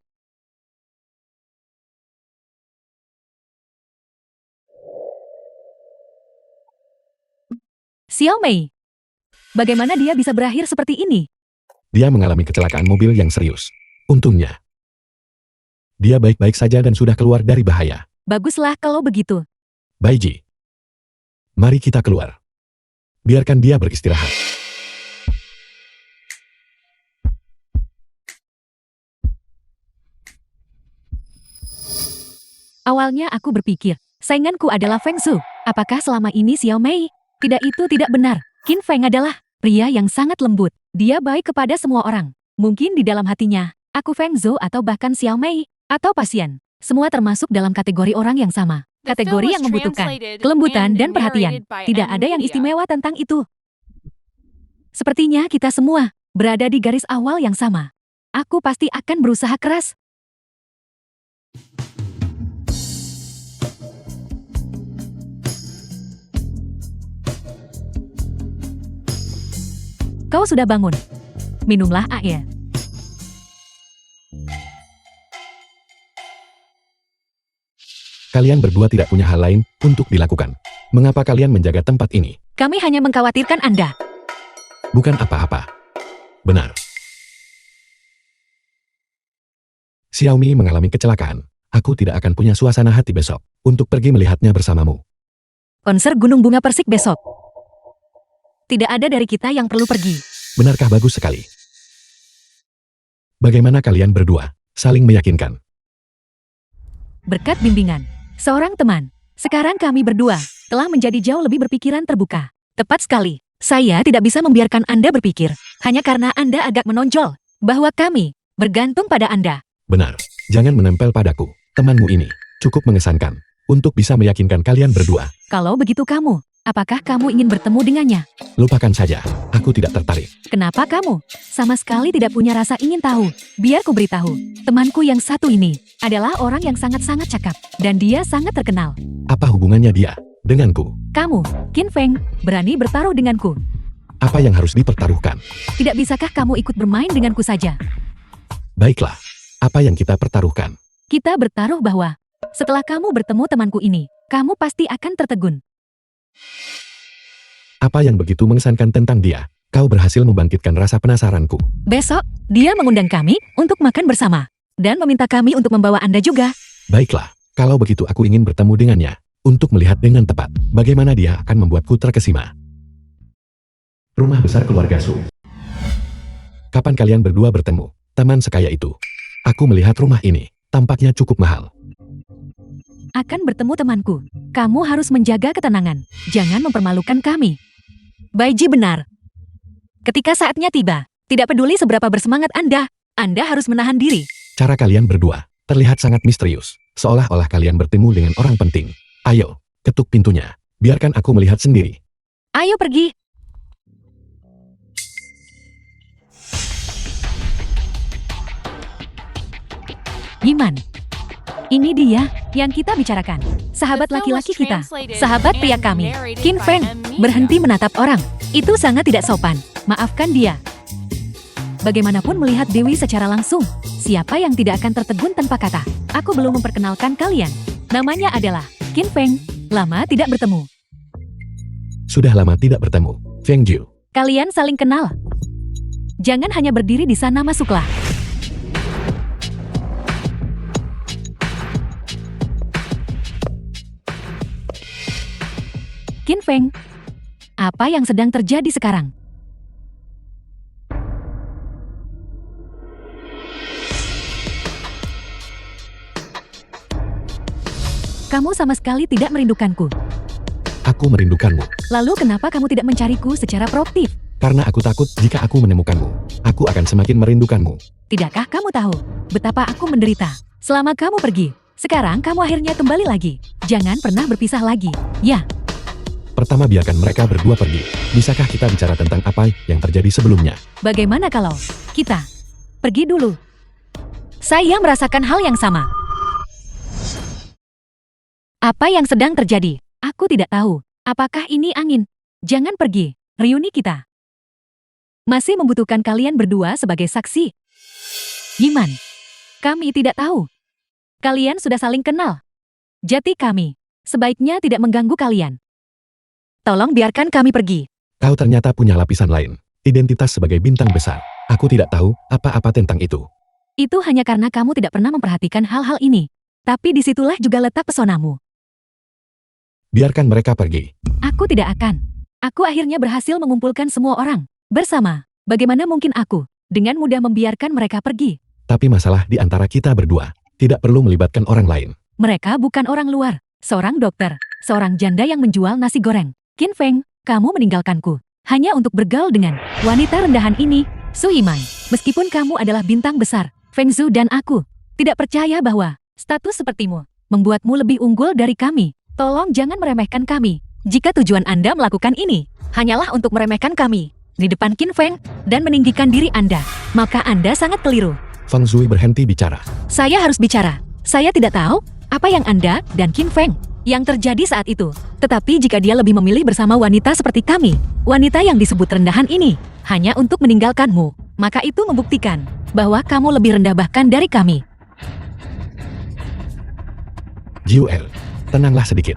Xiao Mei, bagaimana dia bisa berakhir seperti ini? Dia mengalami kecelakaan mobil yang serius. Untungnya, dia baik-baik saja dan sudah keluar dari bahaya. Baguslah kalau begitu. Baiji, mari kita keluar. Biarkan dia beristirahat. Awalnya aku berpikir, sainganku adalah Feng Su. Apakah selama ini Xiao Mei? Tidak, itu tidak benar. Qin Feng adalah pria yang sangat lembut. Dia baik kepada semua orang. Mungkin di dalam hatinya, aku Feng Zhou atau bahkan Xiao Mei, atau pasien. Semua termasuk dalam kategori orang yang sama. Kategori yang membutuhkan kelembutan dan perhatian. Tidak ada yang istimewa tentang itu. Sepertinya kita semua berada di garis awal yang sama. Aku pasti akan berusaha keras. Kau sudah bangun. Minumlah air. Kalian berdua tidak punya hal lain untuk dilakukan. Mengapa kalian menjaga tempat ini? Kami hanya mengkhawatirkan Anda. Bukan apa-apa. Benar. Xiaomi mengalami kecelakaan. Aku tidak akan punya suasana hati besok untuk pergi melihatnya bersamamu. Konser Gunung Bunga Persik besok. Tidak ada dari kita yang perlu pergi. Benarkah? Bagus sekali. Bagaimana kalian berdua? Saling meyakinkan. Berkat bimbingan seorang teman, sekarang kami berdua telah menjadi jauh lebih berpikiran terbuka. Tepat sekali. Saya tidak bisa membiarkan Anda berpikir hanya karena Anda agak menonjol bahwa kami bergantung pada Anda. Benar. Jangan menempel padaku. Temanmu ini cukup mengesankan untuk bisa meyakinkan kalian berdua. Kalau begitu kamu, apakah kamu ingin bertemu dengannya? Lupakan saja. Aku tidak tertarik. Kenapa kamu sama sekali tidak punya rasa ingin tahu? Biar ku beritahu, temanku yang satu ini adalah orang yang sangat-sangat cakap dan dia sangat terkenal. Apa hubungannya dia denganku? Kamu, Qin Feng, berani bertaruh denganku. Apa yang harus dipertaruhkan? Tidak bisakah kamu ikut bermain denganku saja? Baiklah. Apa yang kita pertaruhkan? Kita bertaruh bahwa setelah kamu bertemu temanku ini, kamu pasti akan tertegun. Apa yang begitu mengesankan tentang dia? Kau berhasil membangkitkan rasa penasaranku. Besok, dia mengundang kami untuk makan bersama dan meminta kami untuk membawa Anda juga. Baiklah. Kalau begitu aku ingin bertemu dengannya untuk melihat dengan tepat bagaimana dia akan membuatku terkesima. Rumah besar keluarga Su. Kapan kalian berdua bertemu? Teman sekaya itu. Aku melihat rumah ini, tampaknya cukup mahal. Akan bertemu temanku. Kamu harus menjaga ketenangan. Jangan mempermalukan kami. Baiji benar. Ketika saatnya tiba, tidak peduli seberapa bersemangat Anda harus menahan diri. Cara kalian berdua terlihat sangat misterius, seolah-olah kalian bertemu dengan orang penting. Ayo, ketuk pintunya. Biarkan aku melihat sendiri. Ayo pergi. Yiman. Ini dia yang kita bicarakan. Sahabat laki-laki kita. Sahabat pria kami. Qin Feng. Berhenti menatap orang. Itu sangat tidak sopan. Maafkan dia. Bagaimanapun melihat Dewi secara langsung. Siapa yang tidak akan tertegun tanpa kata? Aku belum memperkenalkan kalian. Namanya adalah Qin Feng. Lama tidak bertemu. Sudah lama tidak bertemu. Feng Jiu. Kalian saling kenal. Jangan hanya berdiri di sana, masuklah. Qin Feng, apa yang sedang terjadi sekarang? Kamu sama sekali tidak merindukanku. Aku merindukanmu. Lalu kenapa kamu tidak mencariku secara proaktif? Karena aku takut jika aku menemukanmu, aku akan semakin merindukanmu. Tidakkah kamu tahu betapa aku menderita selama kamu pergi? Sekarang kamu akhirnya kembali lagi. Jangan pernah berpisah lagi. Ya. Pertama biarkan mereka berdua pergi. Bisakah kita bicara tentang apa yang terjadi sebelumnya? Bagaimana kalau kita pergi dulu? Saya merasakan hal yang sama. Apa yang sedang terjadi? Aku tidak tahu. Apakah ini angin? Jangan pergi. Reuni kita masih membutuhkan kalian berdua sebagai saksi. Yiman, kami tidak tahu. Kalian sudah saling kenal. Jati kami sebaiknya tidak mengganggu kalian. Tolong biarkan kami pergi. Kau ternyata punya lapisan lain. Identitas sebagai bintang besar. Aku tidak tahu apa-apa tentang itu. Itu hanya karena kamu tidak pernah memperhatikan hal-hal ini. Tapi disitulah juga letak pesonamu. Biarkan mereka pergi. Aku tidak akan. Aku akhirnya berhasil mengumpulkan semua orang. Bersama. Bagaimana mungkin aku dengan mudah membiarkan mereka pergi? Tapi masalah di antara kita berdua tidak perlu melibatkan orang lain. Mereka bukan orang luar. Seorang dokter. Seorang janda yang menjual nasi goreng. Qin Feng, kamu meninggalkanku hanya untuk bergaul dengan wanita rendahan ini, Su Yimai. Meskipun kamu adalah bintang besar, Feng Zhu dan aku tidak percaya bahwa status sepertimu membuatmu lebih unggul dari kami. Tolong jangan meremehkan kami. Jika tujuan Anda melakukan ini hanyalah untuk meremehkan kami di depan Qin Feng dan meninggikan diri Anda, maka Anda sangat keliru. Feng Zhui berhenti bicara. Saya harus bicara. Saya tidak tahu apa yang Anda dan Qin Feng yang terjadi saat itu. Tetapi jika dia lebih memilih bersama wanita seperti kami, wanita yang disebut rendahan ini, hanya untuk meninggalkanmu, maka itu membuktikan bahwa kamu lebih rendah bahkan dari kami. Jiuel, tenanglah sedikit.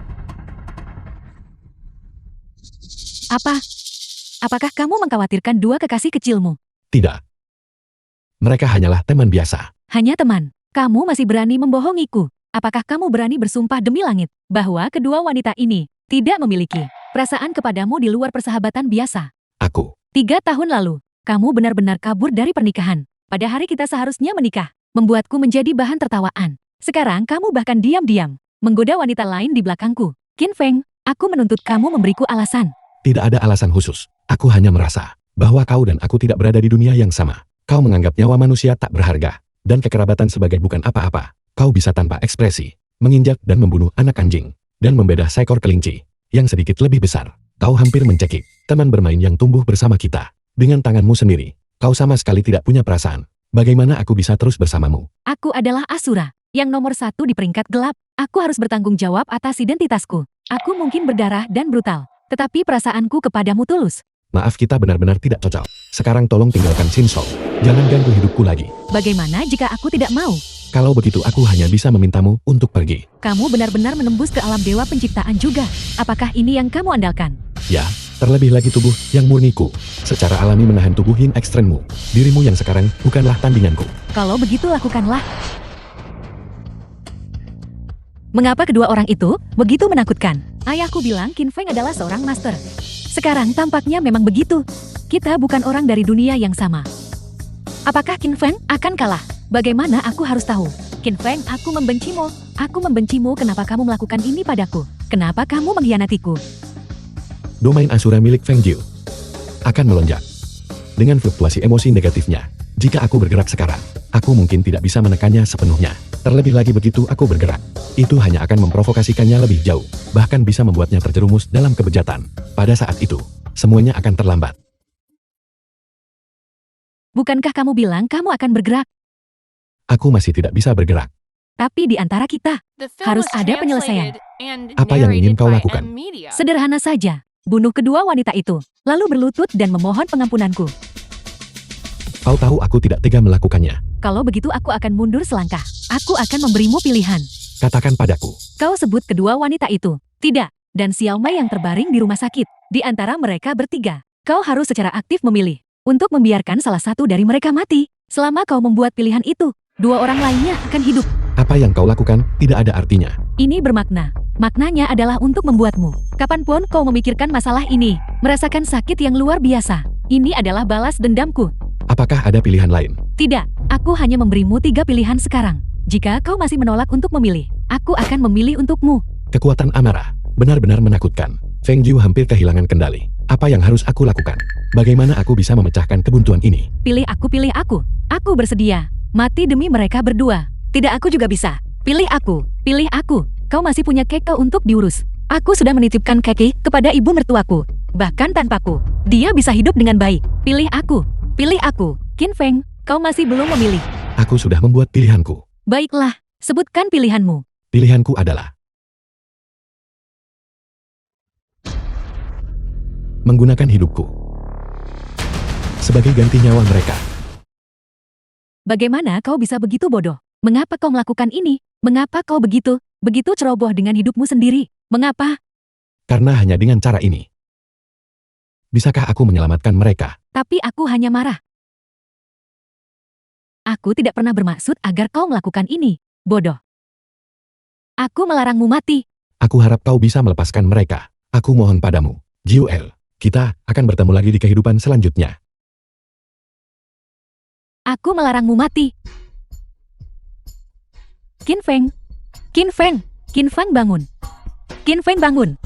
Apakah kamu mengkhawatirkan dua kekasih kecilmu? Tidak. Mereka hanyalah teman biasa. Hanya teman. Kamu masih berani membohongiku. Apakah kamu berani bersumpah demi langit bahwa kedua wanita ini tidak memiliki perasaan kepadamu di luar persahabatan biasa? Aku. 3 tahun lalu, kamu benar-benar kabur dari pernikahan. Pada hari kita seharusnya menikah, membuatku menjadi bahan tertawaan. Sekarang kamu bahkan diam-diam menggoda wanita lain di belakangku. Qin Feng, aku menuntut kamu memberiku alasan. Tidak ada alasan khusus. Aku hanya merasa bahwa kau dan aku tidak berada di dunia yang sama. Kau menganggap nyawa manusia tak berharga, dan kekerabatan sebagai bukan apa-apa. Kau bisa tanpa ekspresi, menginjak dan membunuh anak anjing, dan membedah seekor kelinci, yang sedikit lebih besar. Kau hampir mencekik teman bermain yang tumbuh bersama kita. Dengan tanganmu sendiri, kau sama sekali tidak punya perasaan. Bagaimana aku bisa terus bersamamu? Aku adalah Asura, yang nomor 1 di peringkat gelap. Aku harus bertanggung jawab atas identitasku. Aku mungkin berdarah dan brutal, tetapi perasaanku kepadamu tulus. Maaf, kita benar-benar tidak cocok. Sekarang tolong tinggalkan Shinsou. Jangan ganggu hidupku lagi. Bagaimana jika aku tidak mau? Kalau begitu aku hanya bisa memintamu untuk pergi. Kamu benar-benar menembus ke alam dewa penciptaan juga. Apakah ini yang kamu andalkan? Ya, terlebih lagi tubuh yang murniku. Secara alami menahan tubuh yin ekstremmu. Dirimu yang sekarang bukanlah tandinganku. Kalau begitu lakukanlah. Mengapa kedua orang itu begitu menakutkan? Ayahku bilang Qin Feng adalah seorang master. Sekarang tampaknya memang begitu. Kita bukan orang dari dunia yang sama. Apakah Qin Feng akan kalah? Bagaimana aku harus tahu? Qin Feng, aku membencimu. Aku membencimu. Kenapa kamu melakukan ini padaku? Kenapa kamu mengkhianatiku? Domain Asura milik Feng Jiu akan melonjak dengan fluktuasi emosi negatifnya. Jika aku bergerak sekarang, aku mungkin tidak bisa menekannya sepenuhnya. Terlebih lagi begitu aku bergerak, itu hanya akan memprovokasikannya lebih jauh, bahkan bisa membuatnya terjerumus dalam kebejatan. Pada saat itu, semuanya akan terlambat. Bukankah kamu bilang kamu akan bergerak? Aku masih tidak bisa bergerak. Tapi di antara kita, The film harus was ada penyelesaian. translated and Apa yang ingin narrated kau by lakukan? M Media. Sederhana saja. Bunuh kedua wanita itu, lalu berlutut dan memohon pengampunanku. Kau tahu aku tidak tega melakukannya. Kalau begitu aku akan mundur selangkah. Aku akan memberimu pilihan. Katakan padaku. Kau sebut kedua wanita itu. Tidak. Dan Xiao Mei yang terbaring di rumah sakit. Di antara mereka bertiga, kau harus secara aktif memilih untuk membiarkan salah satu dari mereka mati. Selama kau membuat pilihan itu, 2 orang lainnya akan hidup. Apa yang kau lakukan tidak ada artinya. Ini bermakna. Maknanya adalah untuk membuatmu. Kapanpun kau memikirkan masalah ini, merasakan sakit yang luar biasa. Ini adalah balas dendamku. Apakah ada pilihan lain? Tidak, aku hanya memberimu 3 pilihan sekarang. Jika kau masih menolak untuk memilih, aku akan memilih untukmu. Kekuatan amarah benar-benar menakutkan. Feng Jiu hampir kehilangan kendali. Apa yang harus aku lakukan? Bagaimana aku bisa memecahkan kebuntuan ini? Pilih aku, pilih aku. Aku bersedia. Mati demi mereka berdua. Tidak, aku juga bisa. Pilih aku, pilih aku. Kau masih punya Keke untuk diurus. Aku sudah menitipkan Keke kepada ibu mertuaku. Bahkan tanpaku, dia bisa hidup dengan baik. Pilih aku, pilih aku. Qin Feng, kau masih belum memilih. Aku sudah membuat pilihanku. Baiklah, sebutkan pilihanmu. Pilihanku adalah menggunakan hidupku sebagai ganti nyawa mereka. Bagaimana kau bisa begitu bodoh? Mengapa kau melakukan ini? Mengapa kau begitu ceroboh dengan hidupmu sendiri? Mengapa? Karena hanya dengan cara ini, bisakah aku menyelamatkan mereka? Tapi aku hanya marah. Aku tidak pernah bermaksud agar kau melakukan ini, bodoh. Aku melarangmu mati. Aku harap kau bisa melepaskan mereka. Aku mohon padamu, Jiu El. Kita akan bertemu lagi di kehidupan selanjutnya. Aku melarangmu mati. Qin Feng. Qin Feng. Qin Feng bangun. Qin Feng bangun.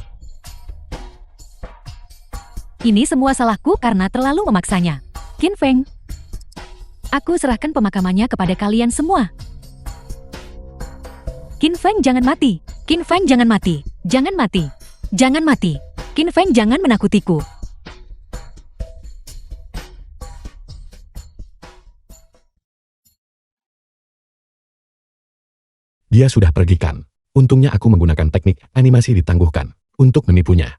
Ini semua salahku karena terlalu memaksanya. Qin Feng. Aku serahkan pemakamannya kepada kalian semua. Qin Feng jangan mati. Qin Feng jangan mati. Jangan mati. Jangan mati. Qin Feng jangan menakutiku. Dia sudah pergi kan? Untungnya aku menggunakan teknik animasi ditangguhkan untuk menipunya.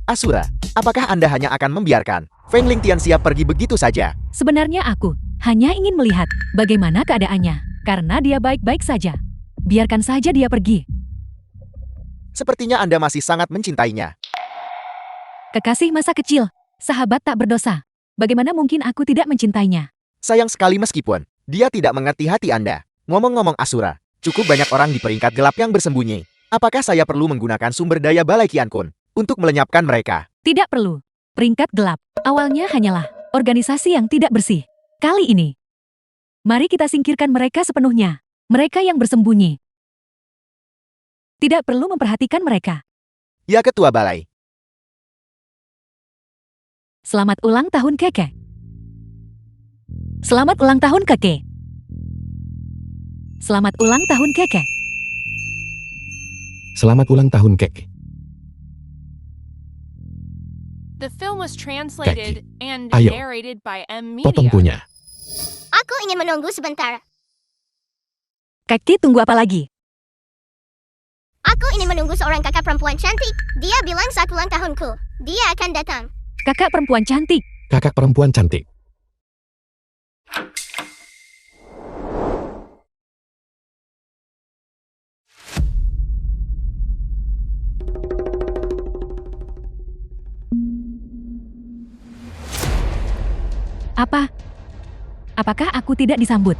Asura, apakah Anda hanya akan membiarkan Feng Lingtianxia pergi begitu saja? Sebenarnya aku hanya ingin melihat bagaimana keadaannya, karena dia baik-baik saja. Biarkan saja dia pergi. Sepertinya Anda masih sangat mencintainya. Kekasih masa kecil, sahabat tak berdosa. Bagaimana mungkin aku tidak mencintainya? Sayang sekali meskipun dia tidak mengerti hati Anda. Ngomong-ngomong Asura, cukup banyak orang di peringkat gelap yang bersembunyi. Apakah saya perlu menggunakan sumber daya Balai Qian Kun untuk melenyapkan mereka? Tidak perlu. Peringkat gelap, awalnya hanyalah organisasi yang tidak bersih. Kali ini, mari kita singkirkan mereka sepenuhnya. Mereka yang bersembunyi. Tidak perlu memperhatikan mereka. Ya Ketua Balai. Selamat ulang tahun Keke. Selamat ulang tahun Keke. Selamat ulang tahun Keke. Selamat ulang tahun, Kek. The film was translated and Ayo. narrated by M Potong Media. punya. Aku ingin menunggu sebentar. Keke tunggu apa lagi? Aku ingin menunggu seorang kakak perempuan cantik. Dia bilang saat ulang tahunku, dia akan datang. Kakak perempuan cantik. Kakak perempuan cantik. Apa? Apakah aku tidak disambut?